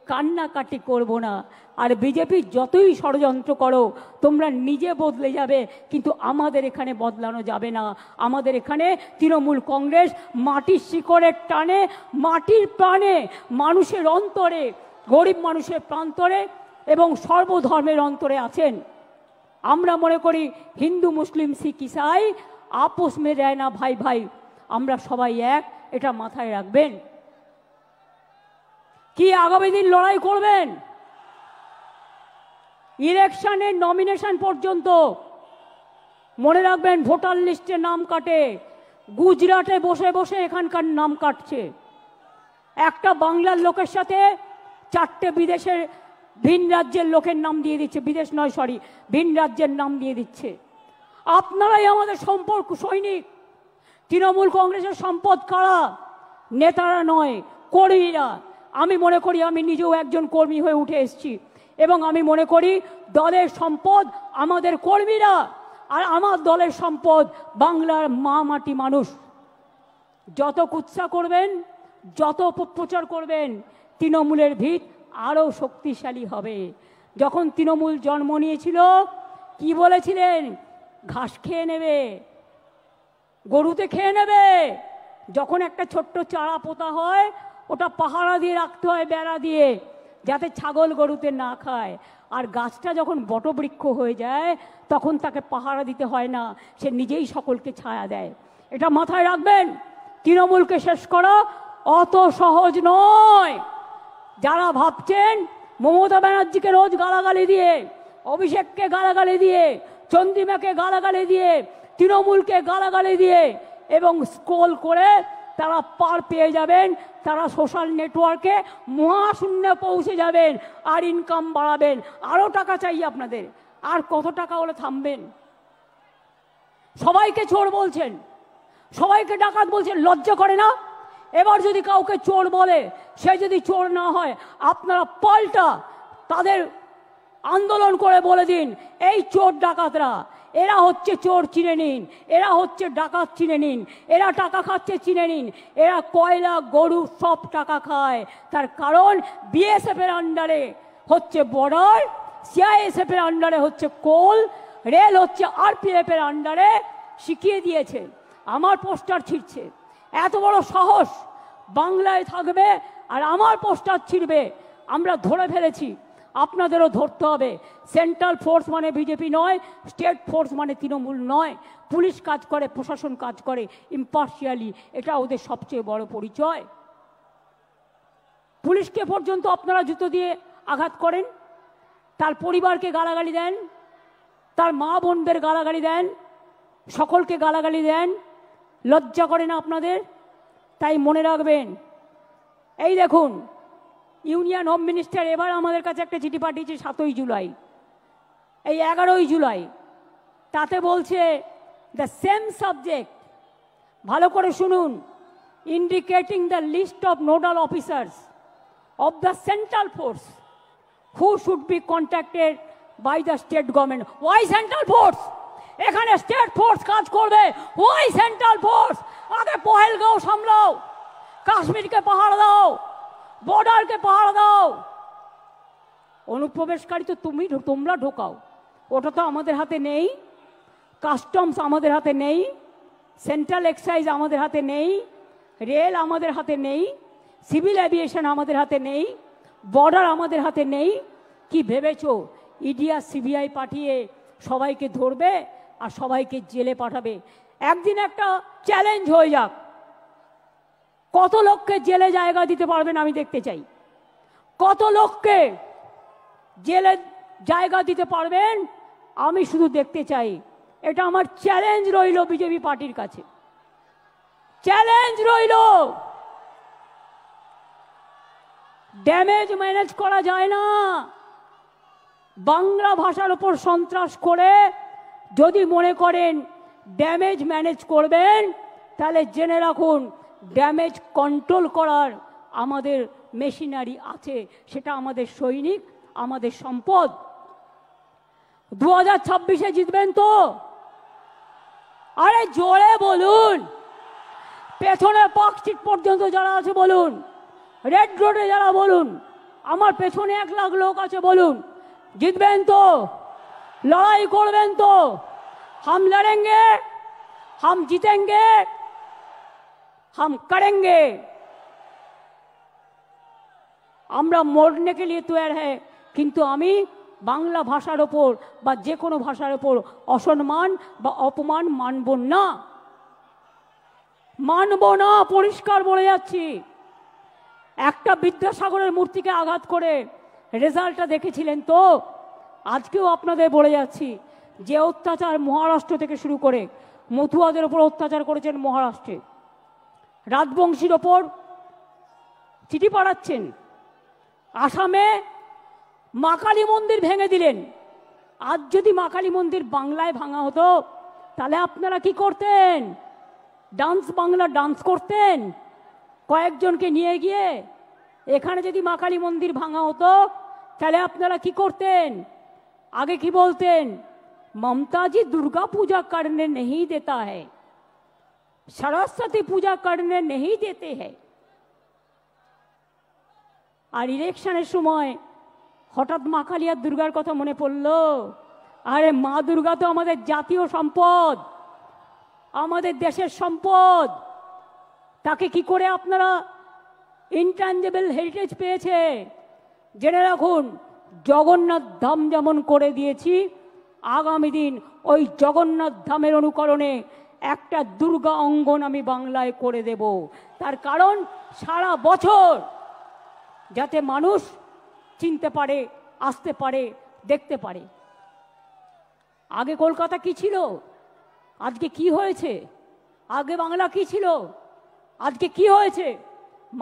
কান্নাকাটি করব না। আর বিজেপি যতই ষড়যন্ত্র করো তোমরা নিজে বদলে যাবে, কিন্তু আমাদের এখানে বদলানো যাবে না। আমাদের এখানে তৃণমূল কংগ্রেস মাটির শিকড়ের টানে, মাটির প্রাণে, মানুষের অন্তরে, গরিব মানুষের প্রান্তরে এবং সর্বধর্মের অন্তরে আছেন। আমরা মনে করি হিন্দু মুসলিম শিখ ইসাই আপোষ মে দেয় না ভাই ভাই, আমরা সবাই এক, এটা মাথায় রাখবেন। কি আগামী দিন লড়াই করবেন? ইলেকশনের নমিনেশন পর্যন্ত মনে রাখবেন, ভোটার লিস্টে নাম কাটে, গুজরাটে বসে বসে এখানকার নাম কাটছে। একটা বাংলার লোকের সাথে 4টে বিদেশের ভিন রাজ্যের লোকের নাম দিয়ে দিচ্ছে, বিদেশ নয় সরি, ভিন রাজ্যের নাম দিয়ে দিচ্ছে। আপনারাই আমাদের সম্পর্ক সৈনিক। তৃণমূল কংগ্রেসের সম্পদ কারা? নেতারা নয়, কর্মীরা। আমি মনে করি, আমি নিজেও একজন কর্মী হয়ে উঠে এসেছি, এবং আমি মনে করি দলের সম্পদ আমাদের কর্মীরা, আর আমার দলের সম্পদ বাংলার মা মাটি মানুষ। যত কুৎসা করবেন, যত অপপ্রচার করবেন, তৃণমূলের ভিত আরও শক্তিশালী হবে। যখন তৃণমূল জন্ম নিয়েছিল কি বলেছিলেন? ঘাস খেয়ে নেবে, গরুতে খেয়ে নেবে। যখন একটা ছোট্ট চারা পোতা হয়, ওটা পাহারা দিয়ে রাখতে হয়, বেড়া দিয়ে, যাতে ছাগল গরুতে না খায়। আর গাছটা যখন বটবৃক্ষ হয়ে যায়, তখন তাকে পাহারা দিতে হয় না, সে নিজেই সকলকে ছায়া দেয়। এটা মাথায় রাখবেন। তৃণমূলকে শেষ করা অত সহজ নয়। যারা ভাবছেন মমতা ব্যানার্জিকে রোজ গালাগালি দিয়ে, অভিষেককে গালাগালি দিয়ে, চন্দ্রিমাকে গালাগালি দিয়ে, তৃণমূলকে গালাগালি দিয়ে এবং স্ক্রল করে তারা পার পেয়ে যাবেন, তারা সোশ্যাল নেটওয়ার্কে মহাশূন্যে পৌঁছে যাবেন, আর ইনকাম বাড়াবেন। আরও টাকা চাই আপনাদের। আর কত টাকা হলে থামবেন? সবাইকে চোর বলছেন, সবাইকে ডাকাত বলছেন, লজ্জা করে না? এবার যদি কাউকে চোর বলে, সে যদি চোর না হয়, আপনারা পাল্টা তাদের আন্দোলন করে বলে দিন, এই চোর ডাকাতরা, এরা হচ্ছে চোর, চিনে নিন। এরা হচ্ছে ডাকাত, চিনে নিন। এরা টাকা খাচ্ছে, চিনে নিন। এরা কয়লা, গরু সব টাকা খায়। তার কারণ বিএসএফ এর আন্ডারে হচ্ছে বর্ডার, সিআইএসএফ এর আন্ডারে হচ্ছে কোল, রেল হচ্ছে আরপিএফ এর আন্ডারে। শিখিয়ে দিয়েছে। আমার পোস্টার ছিঁড়ছে, এত বড় সাহস! বাংলায় থাকবে আর আমার পোস্টার ছিঁড়বে। আমরা ধরে ফেলেছি, আপনাদেরও ধরতে হবে। সেন্ট্রাল ফোর্স মানে বিজেপি নয়, স্টেট ফোর্স মানে তৃণমূল নয়। পুলিশ কাজ করে, প্রশাসন কাজ করে ইম্পার্শিয়ালি, এটা ওদের সবচেয়ে বড় পরিচয়। পুলিশকে পর্যন্ত আপনারা জুতো দিয়ে আঘাত করেন, তার পরিবারকে গালাগালি দেন, তার মা বোনদের গালাগালি দেন, সকলকে গালাগালি দেন। লজ্জা করে না আপনাদের? তাই মনে রাখবেন, এই দেখুন, ইউনিয়ন হোম মিনিস্টার এবার আমাদের কাছে একটা চিঠি পাঠিয়েছে 7ই জুলাই, এই 11ই জুলাই। তাতে বলছে দ্য সেম সাবজেক্ট, ভালো করে শুনুন, indicating the list of nodal officers of the central force who should be contacted by the state government. Why central force? এখানে স্টেট ফোর্স কাজ করবে। Why central force? আগে পহেলগাঁও সামলাও, কাশ্মীরকে পাহাড় দাও, বর্ডারকে পাহাড় দাও। অনুপ্রবেশকারী তো তোমরা ঢোকাও, ওটা তো আমাদের হাতে নেই। কাস্টমস আমাদের হাতে নেই, সেন্ট্রাল এক্সাইজ আমাদের হাতে নেই, রেল আমাদের হাতে নেই, সিভিল এভিয়েশন আমাদের হাতে নেই, বর্ডার আমাদের হাতে নেই। কি ভেবেছো ইডি আর সিবিআই পাঠিয়ে সবাইকে ধরবে আর সবাইকে জেলে পাঠাবে? একদিন একটা চ্যালেঞ্জ হয়ে যাক, কত লোককে জেলে জায়গা দিতে পারবেন আমি দেখতে চাই। কত লোককে জেলে জায়গা দিতে পারবেন আমি শুধু দেখতে চাই। এটা আমার চ্যালেঞ্জ রইল বিজেপি পার্টির কাছে, চ্যালেঞ্জ রইল। ড্যামেজ ম্যানেজ করা যায় না। বাংলা ভাষার উপর সন্ত্রাস করে যদি মনে করেন ড্যামেজ ম্যানেজ করবেন, তাহলে জেনে রাখুন ড্যামেজ কন্ট্রোল করার আমাদের মেশিনারি আছে, সেটা আমাদের সৈনিক, আমাদের সম্পদ। 2026-এ জিতবেন তো? আরে জোরে বলুন। পেছনে পার্কস্ট্রিট পর্যন্ত যারা আছে বলুন, রেড রোডে যারা বলুন, আমার পেছনে 1 লাখ লোক আছে বলুন, জিতবেন তো? লড়াই করবেন তো? हम लड़ेंगे, हम जीतेंगे, हम करेंगे। আমরা মরने के लिए तैयार है কিন্তু আমি বাংলা ভাষার ওপর বা যে কোনো ভাষার ওপর অসম্মান বা অপমান মানব না, মানব না, পরিষ্কার বলে যাচ্ছি। একটা বিদ্যাসাগরের মূর্তিকে আঘাত করে রেজাল্টটা দেখেছিলেন তো? আজকেও আপনাদের বলে যাচ্ছি, যে অত্যাচার মহারাষ্ট্র থেকে শুরু করে মতুয়াদের ওপর অত্যাচার করেছেন মহারাষ্ট্রে, রাজবংশীর ওপর চিঠি পাঠাচ্ছেন, আসামে মা কালী মন্দির ভেঙে দিলেন। আজ যদি মা কালী মন্দির বাংলায় ভাঙা হতো তাহলে আপনারা কি করতেন? ডান্স বাংলা ডান্স করতেন কয়েকজনকে নিয়ে গিয়ে। এখানে যদি মা কালী মন্দির ভাঙা হতো তাহলে আপনারা কি করতেন? আগে কি বলতেন? ममता जी दुर्गा पूजा करने नहीं देता है, सरस्वती पूजा करने नहीं देते हैं। আর ইলেকশনের সময় হঠাৎ মা কালী আর দুর্গার কথা মনে পড়লো। আরে মা দুর্গা তো আমাদের জাতীয় সম্পদ, আমাদের দেশের সম্পদ। তাকে কি করে আপনারা ইনট্যাঞ্জেবল হেরিটেজ পেয়েছে? জেনে রাখুন, জগন্নাথ ধাম যেমন করে দিয়েছি, আগামী দিন ওই জগন্নাথ ধামের অনুকরণে একটা দুর্গা অঙ্গন আমি বাংলায় করে দেব। তার কারণ সারা বছর যাতে মানুষ চিনতে পারে, আসতে পারে, দেখতে পারে। আগে কলকাতা কি ছিল, আজকে কি হয়েছে? আগে বাংলা কি ছিল, আজকে কি হয়েছে?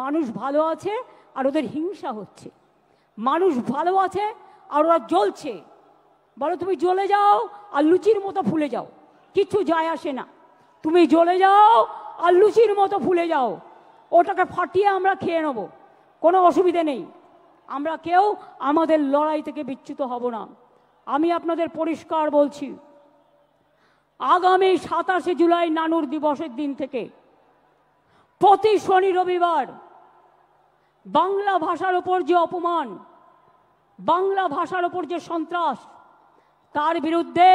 মানুষ ভালো আছে আর ওদের হিংসা হচ্ছে, মানুষ ভালো আছে আর ওরা জ্বলছে। বলো তুমি জ্বলে যাও আর লুচির মতো ফুলে যাও, কিছু যায় আসে না। তুমি জ্বলে যাও আর লুচির মতো ফুলে যাও, ওটাকে ফাটিয়ে আমরা খেয়ে নেবো, কোনো অসুবিধে নেই। আমরা কেউ আমাদের লড়াই থেকে বিচ্যুত হব না। আমি আপনাদের পরিষ্কার বলছি, আগামী 27শে জুলাই নানুর দিবসের দিন থেকে প্রতি শনি রবিবার বাংলা ভাষার ওপর যে অপমান, বাংলা ভাষার ওপর যে সন্ত্রাস, তার বিরুদ্ধে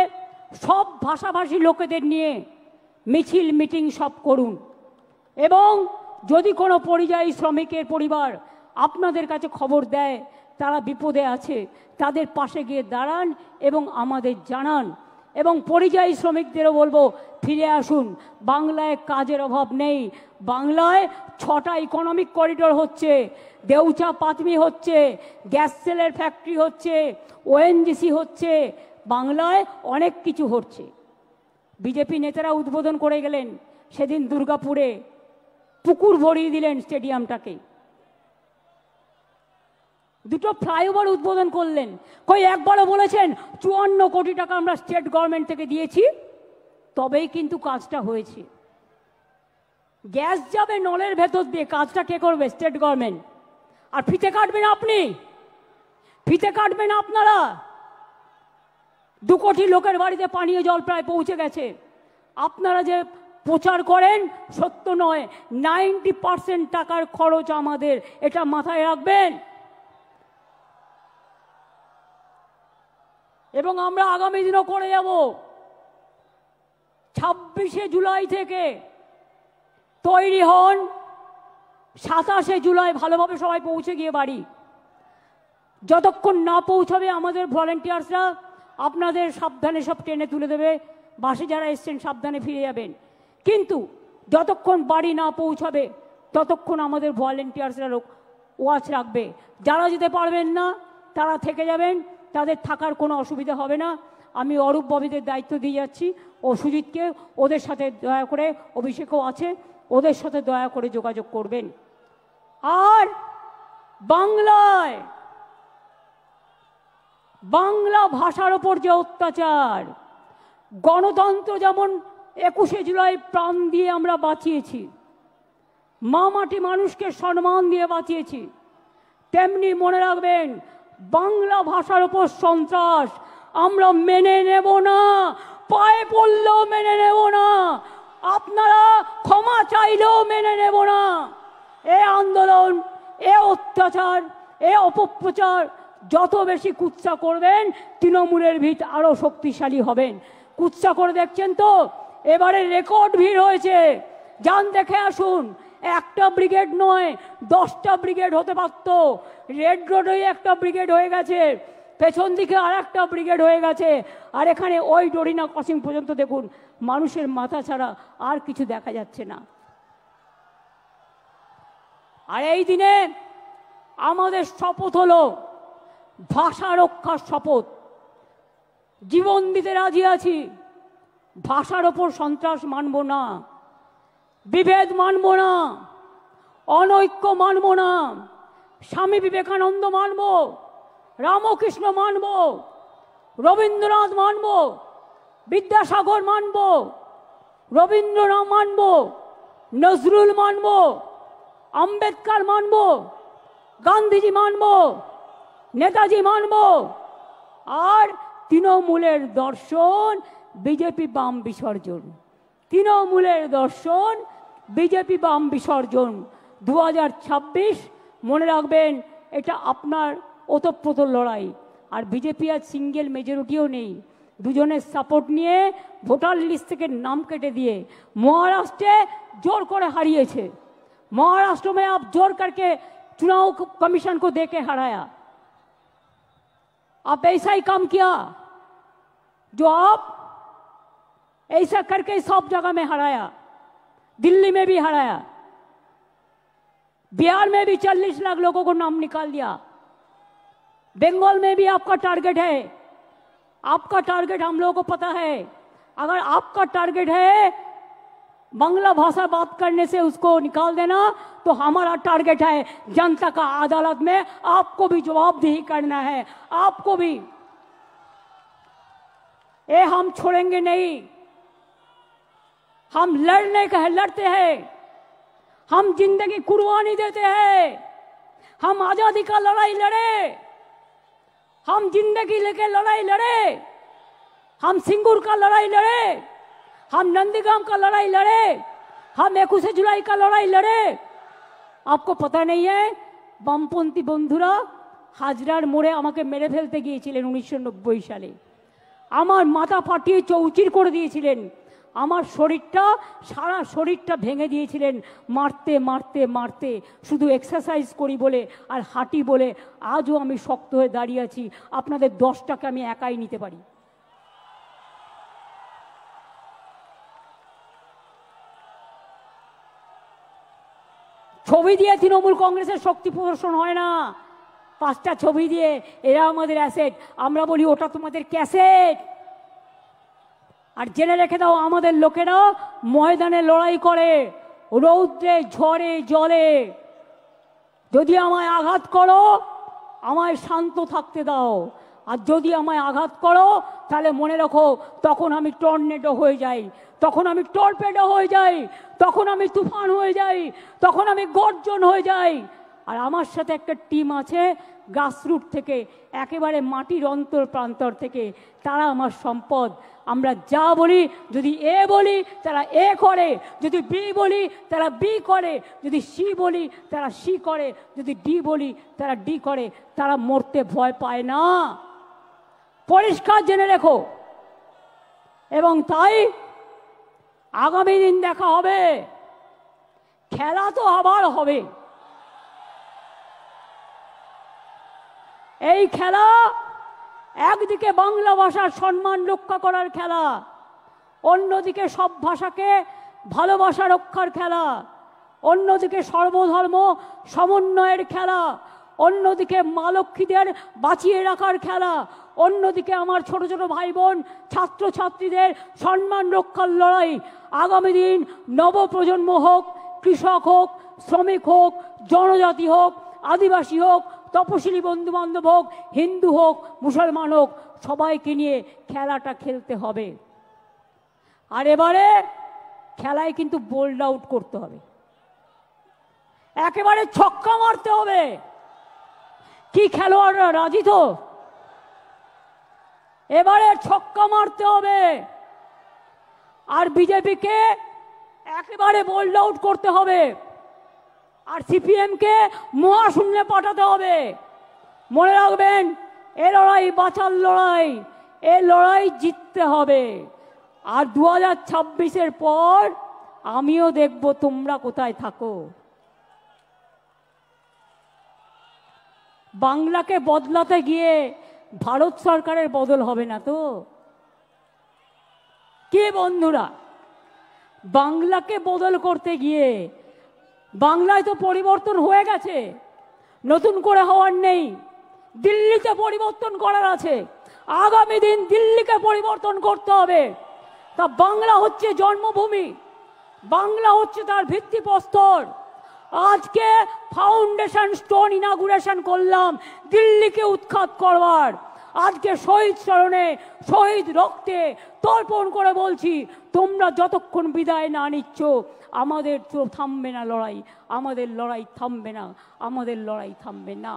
সব ভাষাভাষী লোকেদের নিয়ে মিছিল মিটিং সব করুন। এবং যদি কোনো পরিযায়ী শ্রমিকের পরিবার আপনাদের কাছে খবর দেয় তারা বিপদে আছে, তাদের পাশে গিয়ে দাঁড়ান এবং আমাদের জানান। এবং পরিযায়ী শ্রমিকদেরও বলবো, ফিরে আসুন, বাংলায় কাজের অভাব নেই। বাংলায় 6টা ইকোনমিক করিডোর হচ্ছে, দেউচা পাতমি হচ্ছে, গ্যাস সেলের ফ্যাক্টরি হচ্ছে, ওএনজিসি হচ্ছে, বাংলায় অনেক কিছু হচ্ছে। বিজেপি নেতারা উদ্বোধন করে গেলেন সেদিন দুর্গাপুরে, পুকুর ভরিয়ে দিলেন স্টেডিয়ামটাকে, 2টো ফ্লাইওভার উদ্বোধন করলেন। কই একবারও বলেছেন 54 কোটি টাকা আমরা স্টেট গভর্নমেন্ট থেকে দিয়েছি, তবেই কিন্তু কাজটা হয়েছে। গ্যাস যাবে নলের ভেতর দিয়ে, কাজটা কে করবে? State government. আর ফিতে কাটবেন আপনি, ফিতে কাটবেন আপনারা। 2 কোটি লোকের বাড়িতে পানীয় জল প্রায় পৌঁছে গেছে। আপনারা যে প্রচার করেন সত্য নয়, 90% টাকার খরচ আমাদের, এটা মাথায় রাখবেন। এবং আমরা আগামী দিনও করে যাব। 26শে জুলাই থেকে তৈরি হন, 27শে জুলাই ভালোভাবে সবাই পৌঁছে গিয়ে বাড়ি। যতক্ষণ না পৌঁছাবে আমাদের ভলেন্টিয়ার্সরা আপনাদের সাবধানে সব টেনে তুলে দেবে, বাসে যারা এসছেন সাবধানে ফিরে যাবেন। কিন্তু যতক্ষণ বাড়ি না পৌঁছাবে ততক্ষণ আমাদের ভলেন্টিয়ার্সরা ওয়াচ রাখবে। যারা যেতে পারবেন না তারা থেকে যাবেন, তাদের থাকার কোনো অসুবিধা হবে না। আমি অরূপ ববিদের দায়িত্ব দিয়ে যাচ্ছি, ও সুজিতকে, ওদের সাথে দয়া করে, অভিষেকও আছে, ওদের সাথে দয়া করে যোগাযোগ করবেন। আর বাংলায় বাংলা ভাষার ওপর যে অত্যাচার, গণতন্ত্র যেমন 21শে জুলাই প্রাণ দিয়ে আমরা বাঁচিয়েছি, মা মাটি মানুষকে সম্মান দিয়ে বাঁচিয়েছি, তেমনি মনে রাখবেন বাংলা ভাষার ওপর সন্ত্রাস আমরা মেনে নেব না, পায়ে পড়লেও মেনে নেব না, আপনারা ক্ষমা চাইলেও মেনে নেব না। এ আন্দোলন, এ অত্যাচার, এ অপপ্রচার যত বেশি কুৎসা করবেন তৃণমূলের ভিত আরো শক্তিশালী হবেন। কুৎসা করে দেখছেন তো, এবারে রেকর্ড ভিড় হয়েছে, যান দেখে আসুন। একটা ব্রিগেড নয়, 10টা ব্রিগেড হতে পারত। রেড রোডে একটা ব্রিগেড হয়ে গেছে, পেছন দিকে আর একটা ব্রিগেড হয়ে গেছে, আর এখানে ওই ডরিনা ক্রসিং পর্যন্ত দেখুন মানুষের মাথা ছাড়া আর কিছু দেখা যাচ্ছে না। আর এই দিনে আমাদের শপথ হলো ভাষা রক্ষার শপথ। জীবন দিতে রাজি আছি, ভাষার ওপর সন্ত্রাস মানব না, বিভেদ মানব না, অনৈক্য মানব না। স্বামী বিবেকানন্দ মানব, রামকৃষ্ণ মানব, রবীন্দ্রনাথ মানব, বিদ্যাসাগর মানব, রবীন্দ্রনাথ মানব, নজরুল মানব, আম্বেদকর মানব, গান্ধীজি মানব, নেতাজি মানব। আর তৃণমূলের দর্শন বিজেপি বাম বিসর্জন, তৃণমূলের দর্শন বিজেপি বাম বিসর্জন। 2026 মনে রাখবেন, এটা আপনার ওতপ্রোত লড়াই। আর বিজেপি আজ সিঙ্গেল মেজরিটিও নেই, দুজনের সাপোর্ট নিয়ে ভোটার লিস্ট থেকে নাম কেটে দিয়ে महाराष्ट्र जोर করে হারিয়েছে। महाराष्ट्र में आप जोर करके चुनाव कमीशन को देके हराया। आप ऐसा ही काम किया जो आप ऐसा करके सब जगह में हराया। दिल्ली में भी हराया, बिहार में भी 40 लाख लोगों को नाम निकाल दिया। बंगाल में भी आपका टारगेट है, आपका टारगेट हम लोगों को पता है। अगर आपका टारगेट है बांग्ला भाषा बात करने से उसको निकाल देना, तो हमारा टारगेट है जनता का अदालत में आपको भी जवाबदेही करना है, आपको भी। ये हम छोड़ेंगे नहीं, हम लड़ते हैं, हम जिंदगी कुर्बानी देते हैं, हम आजादी का लड़ाई लड़े, हम जिंदगी लेके लड़ाई लड़े, हम सिंगूर का लड़ाई लड़े, हम नंदीग्राम का लड़ाई लड़े, हम 21 जुलाई का लड़ाई लड़े। आपको पता नहीं है, বামপন্থী বন্ধুরা হাজরার মোড়ে আমাকে মেরে ফেলতে গিয়েছিলেন 1990 সালে। আমার মাথা ফাটিয়ে চৌচির করে দিয়েছিলেন, আমার শরীরটা সারা শরীরটা ভেঙে দিয়েছিলেন মারতে মারতে মারতে। শুধু এক্সারসাইজ করি বলে আর হাঁটি বলে আজও আমি শক্ত হয়ে দাঁড়িয়ে আছি। আপনাদের 10টাকে আমি একাই নিতে পারি। ছবি দিয়ে তৃণমূল কংগ্রেসের শক্তি প্রদর্শন হয় না, 5টা ছবি দিয়ে এরা আমাদের অ্যাসেট, আমরা বলি ওটা তোমাদের ক্যাসেট। আর জেনে রেখে দাও, আমাদের লোকেরা ময়দানে লড়াই করে, রৌদ্রে ঝড়ে জলে। যদি আমায় আঘাত করো, আমায় শান্ত থাকতে দাও, আর যদি আমায় আঘাত করো তাহলে মনে রাখো তখন আমি টর্নেডো হয়ে যাই, তখন আমি টর্পেডো হয়ে যাই, তখন আমি তুফান হয়ে যাই, তখন আমি গর্জন হয়ে যাই। আর আমার সাথে একটা টিম আছে গ্রাসরুট থেকে, একেবারে মাটির অন্তর প্রান্তর থেকে, তারা আমার সম্পদ। আমরা যা বলি, যদি এ বলি তারা এ করে, যদি বি বলি তারা বি করে, যদি সি বলি তারা সি করে, যদি ডি বলি তারা ডি করে। তারা মরতে ভয় পায় না, পরিষ্কার জেনে রেখো। এবং তাই আগামী দিন দেখা হবে, খেলা তো আবার হবে। এই খেলা একদিকে বাংলা ভাষার সম্মান রক্ষা করার খেলা, অন্যদিকে সব ভাষাকে ভালোবাসা রক্ষার খেলা, অন্যদিকে সর্বধর্ম সমন্বয়ের খেলা, অন্যদিকে মা লক্ষ্মীদের বাঁচিয়ে রাখার খেলা, অন্যদিকে আমার ছোট ছোট ভাই বোন ছাত্রছাত্রীদের সম্মান রক্ষার লড়াই। আগামী দিন নবপ্রজন্ম হোক, কৃষক হোক, শ্রমিক হোক, জনজাতি হোক, আদিবাসী হোক, তপশিলি বন্ধু বান্ধব হোক, হিন্দু হোক, মুসলমান হোক, সবাইকে নিয়ে খেলাটা খেলতে হবে। আর এবারে খেলায় কিন্তু বোল্ড আউট করতে হবে, একেবারে ছক্কা মারতে হবে। কি খেলোয়াড়রা রাজি তো? এবারে ছক্কা মারতে হবে। আর বিজেপিকে একেবারে বোল্ড আউট করতে হবে, আর সিপিএমকে মহাশূন্যে পাঠাতে হবে। মনে রাখবেন, এ লড়াই বাঁচার লড়াই, এ লড়াই জিততে হবে। আর 2026-এর পর আমিও দেখব তোমরা কোথায় থাকো। বাংলাকে বদলাতে গিয়ে ভারত সরকারের বদল হবে না তো? কে বন্ধুরা, বাংলাকে বদল করতে গিয়ে বাংলায় তো পরিবর্তন হয়ে গেছে, নতুন করে হওয়ার নেই। দিল্লিতে পরিবর্তন করার আছে, আগামী দিন দিল্লিকে পরিবর্তন করতে হবে। তা বাংলা হচ্ছে জন্মভূমি, বাংলা হচ্ছে তার ভিত্তিপ্রস্তর। আজকে ফাউন্ডেশন স্টোন ইনাগুরেশন করলাম দিল্লিকে উৎখাত করবার। আজকে শহীদ স্মরণে, শহীদ রক্তে তর্পণ করে বলছি, তোমরা যতক্ষণ বিদায় না নিচ্ছ আমাদের তো থামবে না লড়াই, আমাদের লড়াই থামবে না, আমাদের লড়াই থামবে না।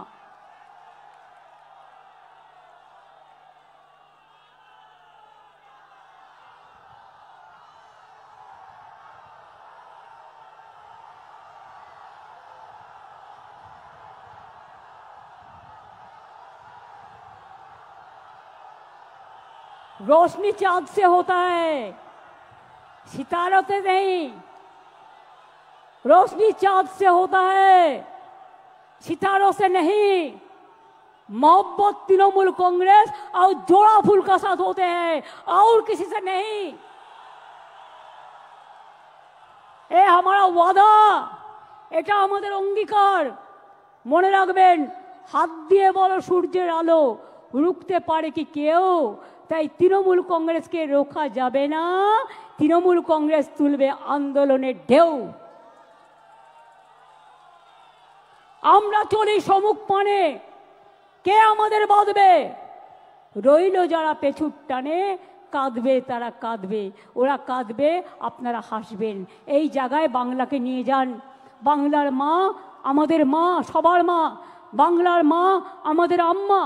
रोशनी चांद से होता है, सितारों से नहीं। रोशनी चांद से होता है, सितारों से नहीं। मोहब्बत तृणमूल कांग्रेस और जोड़ा फूल का साथ होते हैं और किसी से नहीं। ये हमारा वादा, এটা আমাদের অঙ্গীকার। মনে রাখবেন, হাত দিয়ে বলো সূর্যের আলো রুখতে পারে কি কেউ? তাই তৃণমূল কংগ্রেসকে রোখা যাবে না, তৃণমূল কংগ্রেস তুলবে আন্দোলনের ঢেউ। আমরা চলি সম্মুখ পানে, কে আমাদের বাঁধবে? রইল যারা পেছুর টানে, কাঁদবে তারা কাঁদবে, ওরা কাঁদবে আপনারা হাসবেন। এই জায়গায় বাংলাকে নিয়ে যান। বাংলার মা আমাদের মা, সবার মা। বাংলার মা আমাদের আম্মা,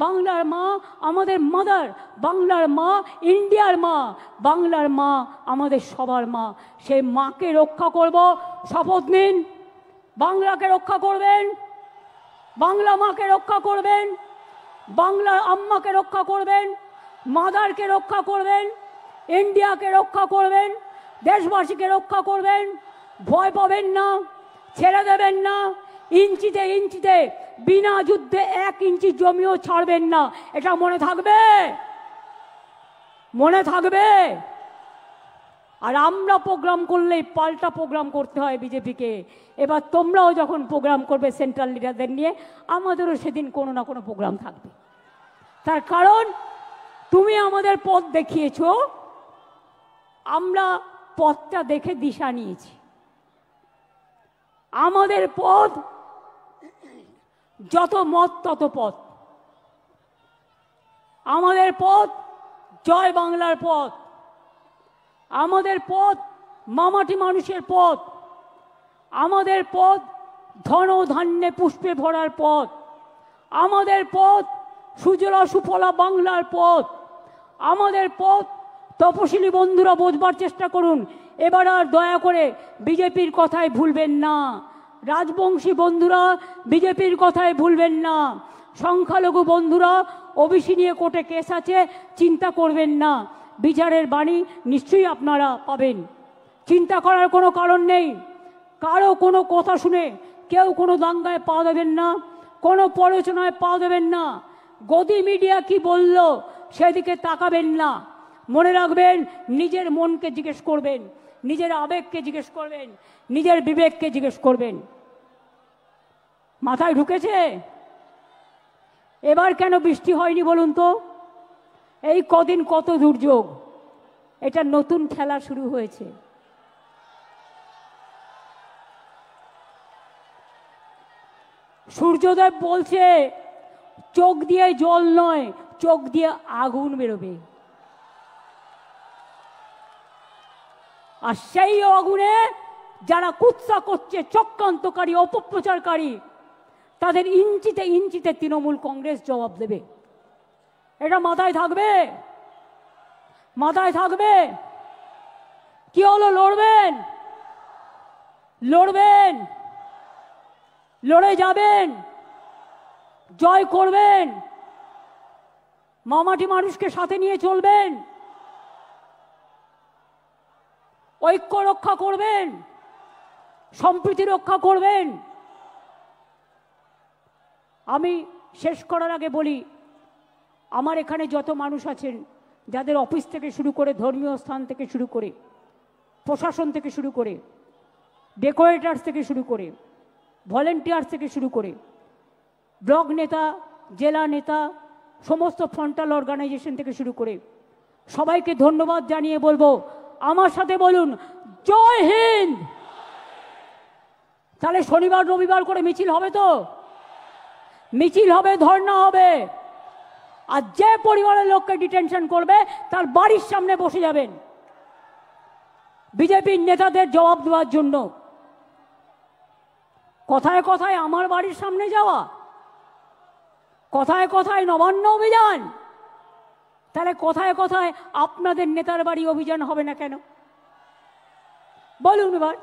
বাংলার মা আমাদের মাদার, বাংলার মা ইন্ডিয়ার মা, বাংলার মা আমাদের সবার মা। সেই মাকে রক্ষা করব, শপথ নিন। বাংলাকে রক্ষা করবেন, বাংলা মাকে রক্ষা করবেন, বাংলার আম্মাকে রক্ষা করবেন, মাদারকে রক্ষা করবেন, ইন্ডিয়াকে রক্ষা করবেন, দেশবাসীকে রক্ষা করবেন। ভয় পাবেন না, ছেড়ে দেবেন না। ইঞ্চিতে ইঞ্চিতে, বিনা যুদ্ধে 1 ইঞ্চি জমিও ছাড়বেন না। এটা মনে থাকবে, মনে থাকবে। আর আমরা প্রোগ্রাম করলেই পাল্টা প্রোগ্রাম করতে হয় বিজেপিকে। এবার তোমরাও যখন প্রোগ্রাম করবে সেন্ট্রাল লিডারদের নিয়ে, আমাদেরও সেদিন কোনো না কোনো প্রোগ্রাম থাকবে। তার কারণ তুমি আমাদের পথ দেখিয়েছ, আমরা পথটা দেখে দিশা নিয়েছি। আমাদের পথ যত মত তত পথ, আমাদের পথ জয় বাংলার পথ, আমাদের পথ মামাটি মানুষের পথ, আমাদের পথ ধন ধান্যে পুষ্পে ভরার পথ, আমাদের পথ সুজলা সুফলা বাংলার পথ, আমাদের পথ। তপশিলি বন্ধুরা বোঝবার চেষ্টা করুন, এবার আর দয়া করে বিজেপির কথায় ভুলবেন না। রাজবংশী বন্ধুরা বিজেপির কথায় ভুলবেন না। সংখ্যালঘু বন্ধুরা, ওবিসি নিয়ে কোর্টে কেস আছে, চিন্তা করবেন না। বিচারের বাণী নিশ্চয়ই আপনারা পাবেন, চিন্তা করার কোনো কারণ নেই। কারো কোনো কথা শুনে কেউ কোনো দাঙ্গায় পা দেবেন না, কোনো প্ররোচনায় পা দেবেন না। গদি মিডিয়া কি বলল সেদিকে তাকাবেন না। মনে রাখবেন, নিজের মনকে জিজ্ঞেস করবেন, নিজের আবেগকে জিজ্ঞেস করবেন, নিজের বিবেককে জিজ্ঞেস করবেন। মাথায় ঢুকেছে? এবার কেন বৃষ্টি হয়নি বলুন তো? এই কদিন কত দুর্যোগ, এটা নতুন খেলা শুরু হয়েছে। সূর্যদেব বলছে চোখ দিয়ে জল নয়, চোখ দিয়ে আগুন বেরোবে। আর সেই আগুনে যারা কুৎসা করছে, চক্রান্তকারী, অপপ্রচারকারী, তাদের ইঞ্চিতে ইঞ্চিতে তৃণমূল কংগ্রেস জবাব দেবে। এটা মাথায় থাকবে, মাথায় থাকবে। কি হলো? লড়বেন, লড়বেন, লড়ে যাবেন, জয় করবেন, মামাটি মানুষকে সাথে নিয়ে চলবেন, ঐক্য রক্ষা করবেন, সম্প্রীতি রক্ষা করবেন। আমি শেষ করার আগে বলি, আমার এখানে যত মানুষ আছেন, যাদের অফিস থেকে শুরু করে, ধর্মীয় স্থান থেকে শুরু করে, প্রশাসন থেকে শুরু করে, ডেকোরেটার্স থেকে শুরু করে, ভলেন্টিয়ার্স থেকে শুরু করে, ব্লক নেতা, জেলা নেতা, সমস্ত ফ্রন্টাল অর্গানাইজেশন থেকে শুরু করে সবাইকে ধন্যবাদ জানিয়ে বলবো, আমার সাথে বলুন জয় হিন্দ। তাহলে শনিবার রবিবার করে মিছিল হবে তো? মিছিল হবে, ধর্ণা হবে। আর যে পরিবারের লোককে ডিটেনশন করবে তার বাড়ির সামনে বসে যাবেন বিজেপির নেতাদের জবাব দেওয়ার জন্য। কথায় কথায় আমার বাড়ির সামনে যাওয়া, কথায় কথায় নবান্ন অভিযান, তাহলে কথায় কথায় আপনাদের নেতার বাড়ি অভিযান হবে না কেন? বলুন এবার।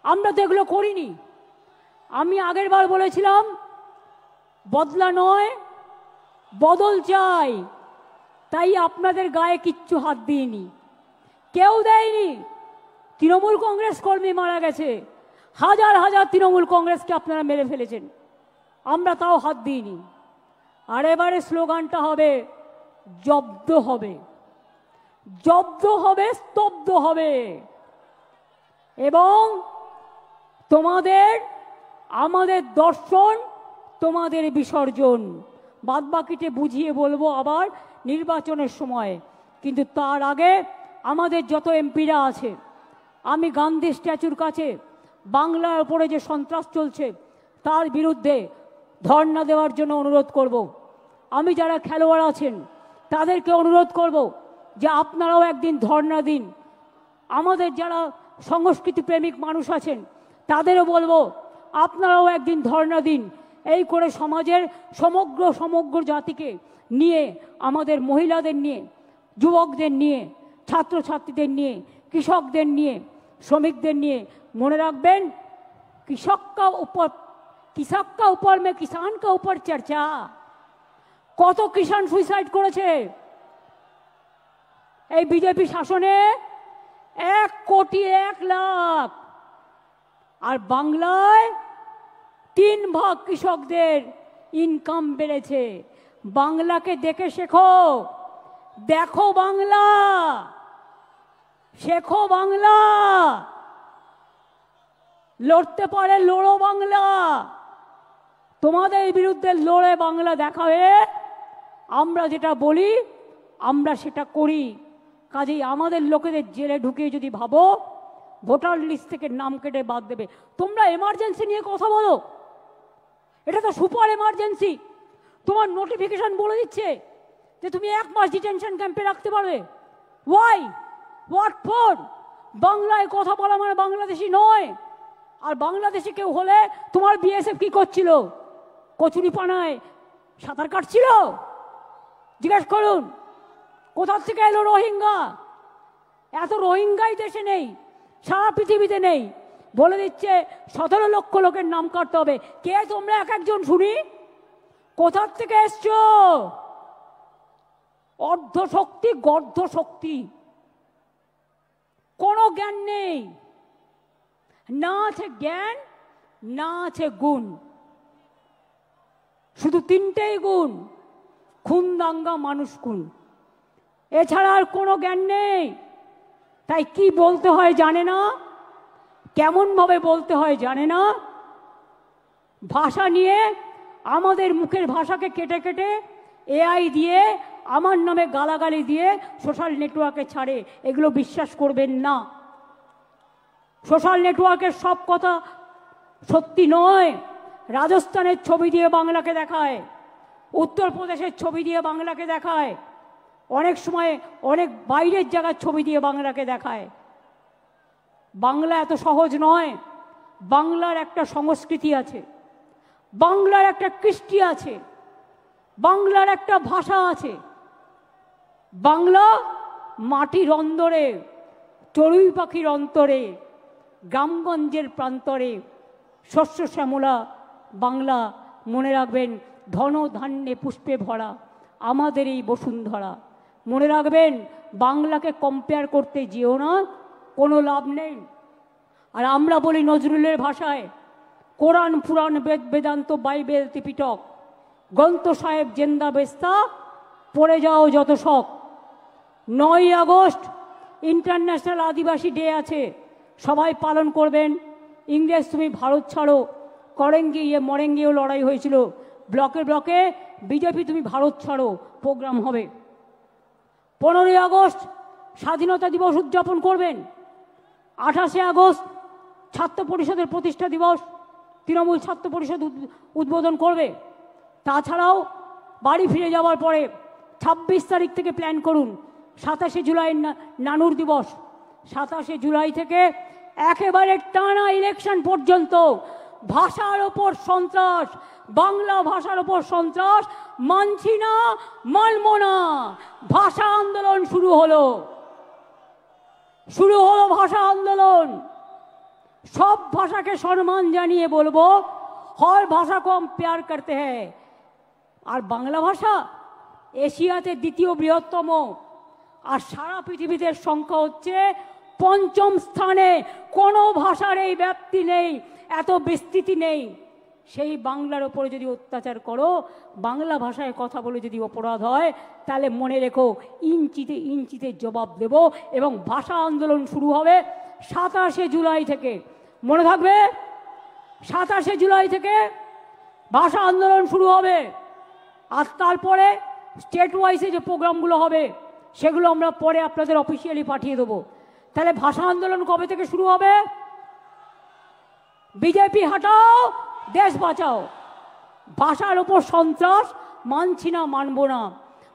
আমরা তো এগুলো করিনি। আমি আগের বার বলেছিলাম বদলা নয়, বদল চাই। তাই আপনাদের গায়ে কিচ্ছু হাত দিইনি, কেউ দেয়নি। তৃণমূল কংগ্রেস কর্মী মারা গেছে, হাজার হাজার তৃণমূল কংগ্রেসকে আপনারা মেরে ফেলেছেন, আমরা তাও হাত দিইনি। আর এবারে স্লোগানটা হবে জব্দ হবে, জব্দ হবে, স্তব্ধ হবে। এবং তোমাদের আমাদের দর্শন, তোমাদের বিসর্জন। বাদবাকিতে বুঝিয়ে বলবো আবার নির্বাচনের সময়। কিন্তু তার আগে আমাদের যত এমপিরা আছে, আমি গান্ধী স্ট্যাচুর কাছে বাংলার উপরে যে সন্ত্রাস চলছে তার বিরুদ্ধে ধর্ণা দেওয়ার জন্য অনুরোধ করব। আমি যারা খেলোয়াড় আছেন তাদেরকে অনুরোধ করব যে আপনারাও একদিন ধর্ণা দিন। আমাদের যারা সংস্কৃতি প্রেমিক মানুষ আছেন তাদেরও বলবো আপনারাও একদিন ধর্ণা দিন। এই করে সমাজের সমগ্র জাতিকে নিয়ে, আমাদের মহিলাদের নিয়ে, যুবকদের নিয়ে, ছাত্রছাত্রীদের নিয়ে, কৃষকদের নিয়ে, শ্রমিকদের নিয়ে, মনে রাখবেন কৃষক কা উপর মে কিষান কা উপর চর্চা। কত কিষান সুইসাইড করেছে এই বিজেপি শাসনে? 1,01,00,000। আর বাংলায় 3 ভাগ কৃষকদের ইনকাম বেড়েছে। বাংলাকে দেখে শেখো, দেখো বাংলা, শেখো বাংলা। লড়তে পারে লড়ো বাংলা। তোমাদের বিরুদ্ধে লড়ে বাংলা দেখাবে। আমরা যেটা বলি আমরা সেটা করি। কাজেই আমাদের লোকেদের জেলে ঢুকিয়ে যদি ভাবো ভোটার লিস্ট থেকে নাম কেটে বাদ দেবে, তোমরা এমার্জেন্সি নিয়ে কথা বলো, এটা তো সুপার এমার্জেন্সি। তোমার নোটিফিকেশন বলে দিচ্ছে যে তুমি 1 মাস ডিটেনশন ক্যাম্পে রাখতে পারবে। Why, what for? বাংলায় কথা বলা মানে বাংলাদেশি নয়। আর বাংলাদেশে কেউ হলে তোমার বিএসএফ কি করছিল? কচুরিপানায় সাঁতার কাটছিল? জিজ্ঞেস করুন। কোথা থেকে এলো রোহিঙ্গা? এত রোহিঙ্গাই দেশে নেই, সারা পৃথিবীতে নেই। বলে দিচ্ছে 17 লক্ষ লোকের নাম কাটতে হবে। কে তোমরা এক একজন শুনি? কোথা থেকে এসছো? অর্ধ শক্তি, গর্ধ শক্তি, কোনো জ্ঞান নেই। না আছে জ্ঞান, না আছে গুণ। শুধু 3টেই গুণ: খুন, দাঙ্গা, মানুষ খুন। এছাড়া আর কোনো জ্ঞান নেই। তাই কি বলতে হয় জানে না, কেমন ভাবে বলতে হয় জানে না। ভাষা নিয়ে আমাদের মুখের ভাষাকে কেটে কেটে এআই দিয়ে আমার নামে গালাগালি দিয়ে সোশ্যাল নেটওয়ার্কে ছাড়ে। এগুলো বিশ্বাস করবেন না। সোশ্যাল নেটওয়ার্কের সব কথা সত্যি নয়। রাজস্থানের ছবি দিয়ে বাংলাকে দেখায়, উত্তরপ্রদেশের ছবি দিয়ে বাংলাকে দেখায়, অনেক সময় অনেক বাইরের জায়গার ছবি দিয়ে বাংলাকে দেখায়। বাংলা এত সহজ নয়। বাংলার একটা সংস্কৃতি আছে, বাংলার একটা কৃষ্টি আছে, বাংলার একটা ভাষা আছে। বাংলা মাটির অন্দরে, চড়ুই পাখির অন্তরে, গ্রামগঞ্জের প্রান্তরে শস্য শ্যামলা বাংলা। মনে রাখবেন, ধন ধান্যে পুষ্পে ভরা আমাদের এই বসুন্ধরা। মনে রাখবেন, বাংলাকে কম্পেয়ার করতে যেও না, কোনো লাভ নেই। আর আমরা বলি নজরুলের ভাষায়, কোরআন পুরাণ বেদ বেদান্ত বাইবেল ত্রিপিটক গ্রন্থ সাহেব জেন্দা বেস্তা, পড়ে যাও যত শখ। 9ই আগস্ট ইন্টারন্যাশনাল আদিবাসী ডে আছে, সবাই পালন করবেন। ইংরেজ তুমি ভারত ছাড়ো, করেঙ্গি ইয়ে মরেঙ্গিও লড়াই হয়েছিল, ব্লকে ব্লকে বিজেপি তুমি ভারত ছাড়ো প্রোগ্রাম হবে। 15ই আগস্ট স্বাধীনতা দিবস উদযাপন করবেন। 28শে আগস্ট ছাত্র পরিষদের প্রতিষ্ঠা দিবস, তৃণমূল ছাত্র পরিষদ উদ্বোধন করবে। তাছাড়াও বাড়ি ফিরে যাওয়ার পরে 26 তারিখ থেকে প্ল্যান করুন 27শে জুলাই নানুর দিবস। 27শে জুলাই থেকে একেবারে টানা ইলেকশন পর্যন্ত ভাষার ওপর সন্ত্রাস, বাংলা ভাষার ওপর সন্ত্রাস মানছি না, মানব না। ভাষা আন্দোলন শুরু হলো ভাষা আন্দোলন। সব ভাষাকে সম্মান জানিয়ে বলবো, हर भाषा को हम प्यार करते हैं। আর বাংলা ভাষা এশিয়াতে দ্বিতীয় বৃহত্তম, আর সারা পৃথিবীতে সংখ্যা হচ্ছে 5ম স্থানে। কোনো ভাষার এই ব্যাপ্তি নেই, এত বিস্তৃতি নেই। সেই বাংলার ওপরে যদি অত্যাচার করো, বাংলা ভাষায় কথা বলে যদি অপরাধ হয়, তাহলে মনে রেখো ইঞ্চিতে ইঞ্চিতে জবাব দেব। এবং ভাষা আন্দোলন শুরু হবে 27শে জুলাই থেকে, মনে থাকবে 27শে জুলাই থেকে ভাষা আন্দোলন শুরু হবে। আর তারপরে স্টেট ওয়াইজে যে প্রোগ্রামগুলো হবে সেগুলো আমরা পরে আপনাদের অফিসিয়ালি পাঠিয়ে দেবো। তাহলে ভাষা আন্দোলন কবে থেকে শুরু হবে? বিজেপি হাটাও, দেশ বাঁচাও। ভাষার ওপর সন্ত্রাস মানছি না, মানব না।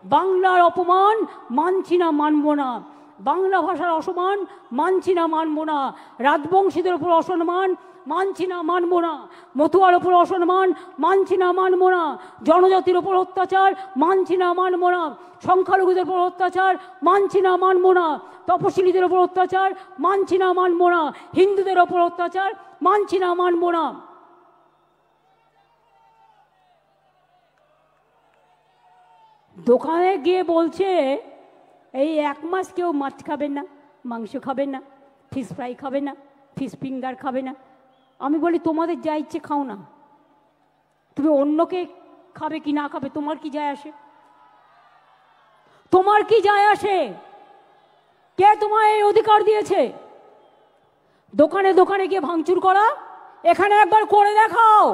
বাংলার অপমান মানছি না, মানব না। বাংলা ভাষার অসম্মান মানছি না, মানব না। রাজবংশীদের উপর অসম্মান মানছি না, মানব না। মতুয়ার উপর অসম্মান মানছি না, মানব না। জনজাতির উপর অত্যাচার মানছি না, মানব না। সংখ্যালঘুদের উপর অত্যাচার মানছি না, মানব না। তপশিলীদের উপর অত্যাচার মানছি না, মানব না। হিন্দুদের উপর অত্যাচার মানছি না, মানব না। দোকানে গিয়ে বলছে এই 1 মাস কেউ মাছ খাবেন না, মাংস খাবেন না, ফিশ ফ্রাই খাবে না, ফিশ ফিঙ্গার খাবে না। আমি বলি তোমাদের যা ইচ্ছে খাও না, তুমি অন্যকে খাবে কি না খাবে তোমার কি যায় আসে? তোমার কি যায় আসে? কে তোমায় এই অধিকার দিয়েছে দোকানে দোকানে গিয়ে ভাঙচুর করা? এখানে একবার করে দেখাও,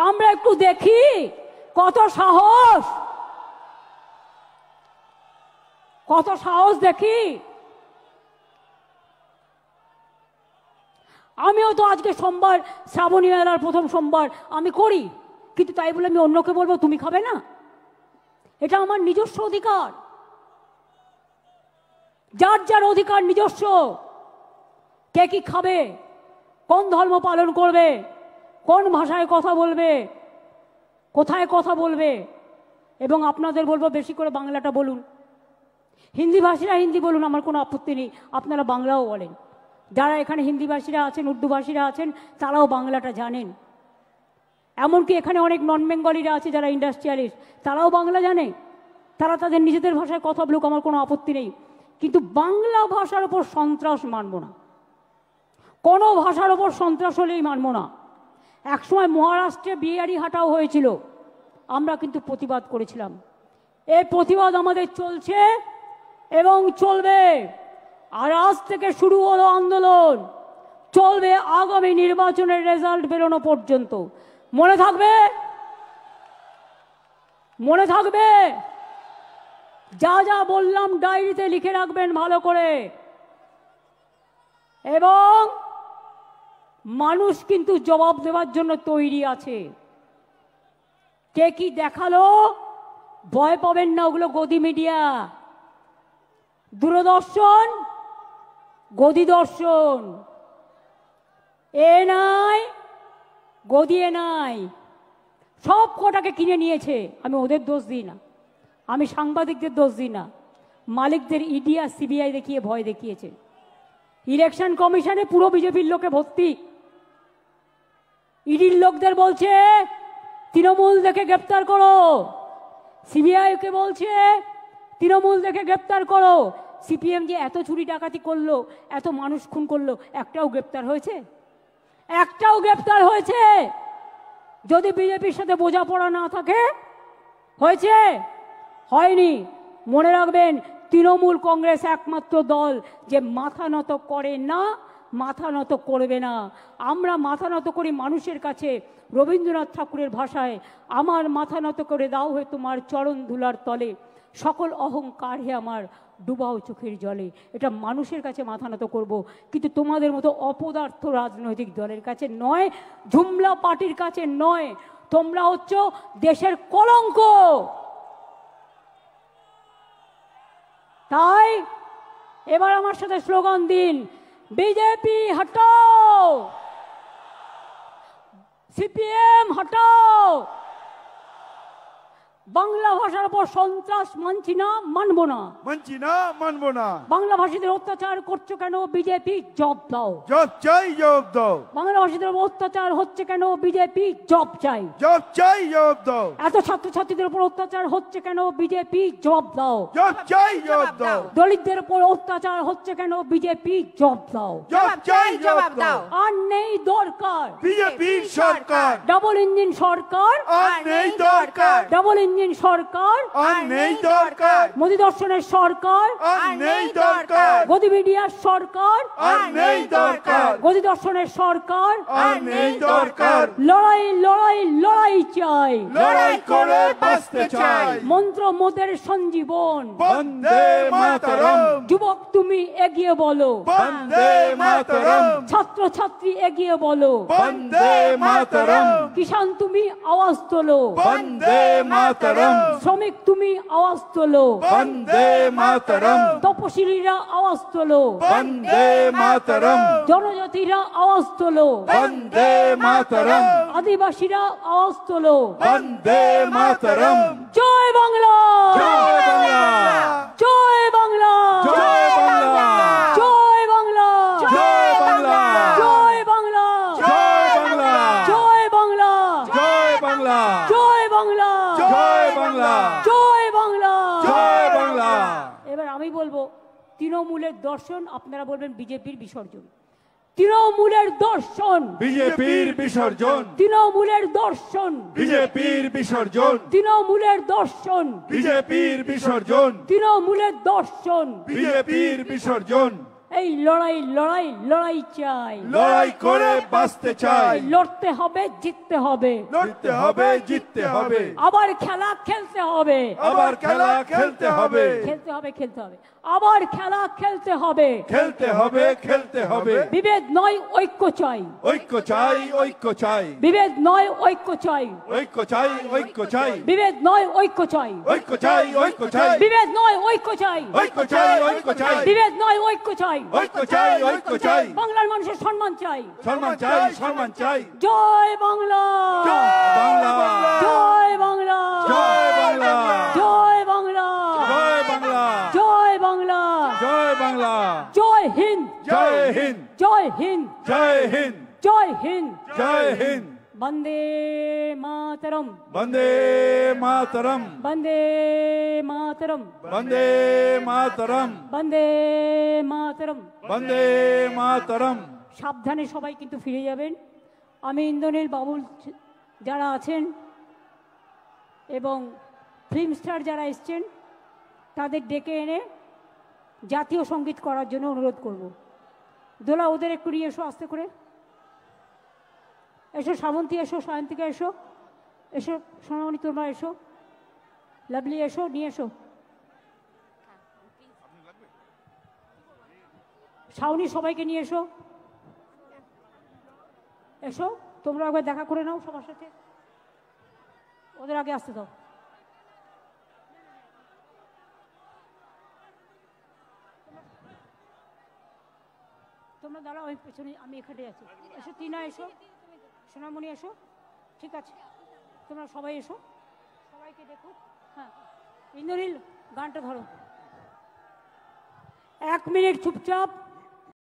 আমরা একটু দেখি কত সাহস, কত সাহস দেখি। আমিও তো আজকে সোমবার, শ্রাবণী মেলার প্রথম সোমবার আমি করি, কিন্তু তাই বলে আমি অন্যকে বলবো তুমি খাবে না? এটা আমার নিজস্ব অধিকার, যার যার অধিকার নিজস্ব। কে কি খাবে, কোন ধর্ম পালন করবে, কোন ভাষায় কথা বলবে, কোথায় কথা বলবে। এবং আপনাদের বলবো বেশি করে বাংলাটা বলুন। হিন্দি ভাষীরা হিন্দি বলুন, আমার কোনো আপত্তি নেই, আপনারা বাংলাও বলেন। যারা এখানে হিন্দি ভাষীরা আছেন, উর্দু ভাষীরা আছেন, তারাও বাংলাটা জানেন। এমনকি এখানে অনেক নন বেঙ্গলিরা আছে যারা ইন্ডাস্ট্রিয়ালিস্ট, তারাও বাংলা জানে। তারা তাদের নিজেদের ভাষায় কথা বলুক, আমার কোনো আপত্তি নেই। কিন্তু বাংলা ভাষার ওপর সন্ত্রাস মানব না, কোনো ভাষার ওপর সন্ত্রাস হলেই মানব না। একসময় মহারাষ্ট্রে বিহারি হাটাও হয়েছিল, আমরা কিন্তু প্রতিবাদ করেছিলাম। এই প্রতিবাদ আমাদের চলছে এবং চলবে। আর আজ থেকে শুরু হলো আন্দোলন, চলবে আগামী নির্বাচনের রেজাল্ট বেরোনো পর্যন্ত। মনে থাকবে, মনে থাকবে, যা যা বললাম ডায়েরিতে লিখে রাখবেন ভালো করে। এবং মানুষ কিন্তু জবাব দেওয়ার জন্য তৈরি আছে। কে কি দেখালো ভয় পাবেন না, ওগুলো গদি মিডিয়া, দূরদর্শন, গদি দর্শন। এ নাই গদি, এ নাই, সব কটাকে কিনে নিয়েছে। আমি ওদের দোষ দিই না, আমি সাংবাদিকদের দোষ দিই না। মালিকদের ইডি আর সিবিআই দেখিয়ে ভয় দেখিয়েছে। ইলেকশন কমিশনে পুরো বিজেপির লোকে ভর্তি। ইডির লোকদের বলছে তৃণমূল দেখে গ্রেপ্তার করো, সিবিআইকে বলছে তৃণমূল দেখে গ্রেপ্তার করো। সিপিএম যে এত চুরি ডাকাতি করলো, এত মানুষ খুন করলো, একটাও গ্রেপ্তার হয়েছে? একটাও গ্রেপ্তার হয়েছে? যদি বিজেপির সাথে বোঝাপড়া না থাকে হয়েছে? হয়নি। মনে রাখবেন, তৃণমূল কংগ্রেস একমাত্র দল যে মাথা নত করে না, মাথা নত করবে না। আমরা মাথা নত করি মানুষের কাছে। রবীন্দ্রনাথ ঠাকুরের ভাষায়, আমার মাথা নত করে দাও হে তোমার চরণ ধুলার তলে, সকল অহংকার হে আমার ডুবাও চোখের জলে। এটা মানুষের কাছে মাথা নত করবো, কিন্তু তোমাদের মতো অপদার্থ রাজনৈতিক দলের কাছে নয়, ঝুমলা পার্টির কাছে নয়। তোমরা হচ্ছ দেশের কলঙ্ক। তাই এবার আমার সাথে স্লোগান দিন, বিজেপি হটাও, সিপিএম হটাও। বাংলা ভাষার উপর সন্ত্রাস মানছি না, মানবো না, মানছি না, মানবো না। বাংলা ভাষীদের অত্যাচার করছো কেন? বিজেপি জব দাও, জব চাই, জব দাও। বাংলা ভাষীদের উপর অত্যাচার হচ্ছে কেন? বিজেপি জব চাই, জব চাই, জব দাও। এত ছাত্রছাত্রীদের উপর অত্যাচার হচ্ছে কেন? বিজেপি জব দাও, জব চাই, জব দাও। দলিতদের উপর অত্যাচার হচ্ছে কেন? বিজেপি জব দাও, জব চাই, জবাব দাও। আর নেই দরকার বিজেপির সরকার, ডাবল ইঞ্জিন সরকার, আর নেই দরকার। ডাবল ইঞ্জিন সরকার, আর নেই দরকার। মোদী দর্শনের সরকার, আর নেই দরকার। গদি মিডিয়ার সরকার, আর নেই দরকার। গদি দর্শনের সরকার, আর নেই দরকার। লড়াই লড়াই লড়াই চাই, লড়াই করে বাঁচতে চাই। মন্ত্র মোদের সঞ্জীবন, বন্দে মাতরম, যুবক তুমি এগিয়ে বলো, বন্দে মাতরম, ছাত্র ছাত্রী এগিয়ে বলো, বন্দে মাতরম, কিষান তুমি আওয়াজ তোলো, বন্দে মাতরম, শ্রমিক তুমি আওয়াজ তোলো, বন্দে মাতরম, তপশিলীরা আওয়াজ তোলো, বন্দে মাতরম, জনজাতিরা আওয়াজ তোলো, বন্দে মাতরম, আদিবাসীরা আওয়াজ তোলো, বন্দে মাতরম। জয় বাংলা, জয় বাংলা, জয় বাংলা, জয় বাংলা, জয় বাংলা, জয় বাংলা, জয় বাংলা, জয় বাংলা, জয় বাংলা, জয় বাংলা, জয় বাংলা, জয় বাংলা, জয় বাংলা, জয় বাংলা। এবার আমি বলবো তৃণমূলের দর্শন, আপনারা বলবেন বিজেপির বিসর্জন। তৃণমূলের দর্শন, বিজেপির বিসর্জন, তৃণমূলের দর্শন, বিজেপির বিসর্জন, তৃণমূলের দর্শন, বিজেপির বিসর্জন, তৃণমূলের দর্শন। বিজেপির বিসর্জন। এই লড়াই লড়াই লড়াই চাই, লড়াই করে বাঁচতে চাই। লড়তে হবে, জিততে হবে, লড়তে হবে, জিততে হবে, আবার খেলা খেলতে হবে, আবার খেলা খেলতে হবে, খেলতে হবে, খেলতে হবে, আবার খেলা খেলতে হবে, খেলতে হবে, খেলতে হবে। বিভেদ নয় ঐক্য চাই, ঐক্য চাই, ঐক্য চাই, বিভেদ নয় ঐক্য চাই, ঐক্য চাই, ঐক্য চাই, বিভেদ নয় ঐক্য চাই, ঐক্য চাই, ঐক্য চাই, বিভেদ নয় ঐক্য চাই, ঐক্য চাই, ঐক্য চাই, বিভেদ নয় ঐক্য চাই, ঐক্য চাই, ঐক্য চাই, বাংলার মানুষের সম্মান চাই। সম্মান চাই, সম্মান চাই। জয় বাংলা, বাংলা, জয় বাংলা, জয় বাংলা, জয় বাংলা, জয় বাংলা, জয় বাংলা, জয় বাংলা, জয় হিন্দ, জয় হিন্দ, জয় হিন্দ, জয় হিন্দ, জয় হিন্দ, জয় হিন্দ। বন্দে মাতরম, বন্দে মাতরম, বন্দে মাতরম, বন্দে মাতরম, বন্দে মাতরম। বন্দে মাতরম। সাবধানে সবাই কিন্তু ফিরে যাবেন। আমি ইন্দ্রনীল বাবুল যারা আছেন এবং ফিল্ম স্টার যারা এসছেন তাদের ডেকে এনে জাতীয় সঙ্গীত করার জন্য অনুরোধ করব। দোলা ওদের একটু নিয়ে এসো, আস্তে করে এসো। শ্রাবন্তী এসো, সায়ন্তিকা এসো, এসো সোনামণি, তোমরা এসো, লাভলি এসো, নিয়ে এসো। শাওনি সবাইকে নিয়ে এসো, এসো তোমরা একবার দেখা করে নাও সবার সাথে, ওদের আগে আসতে দাও। তোমরা দাঁড়াও, আমি পেছনে, আমি এখানে আছি। এসো টিনা, এসো সোনামণি, এসো। ঠিক আছে, তোমরা সবাই এসো, সবাইকে দেখো। হ্যাঁ, ইন্দ্রনীল গানটা ধরো। 1 মিনিট চুপচাপ।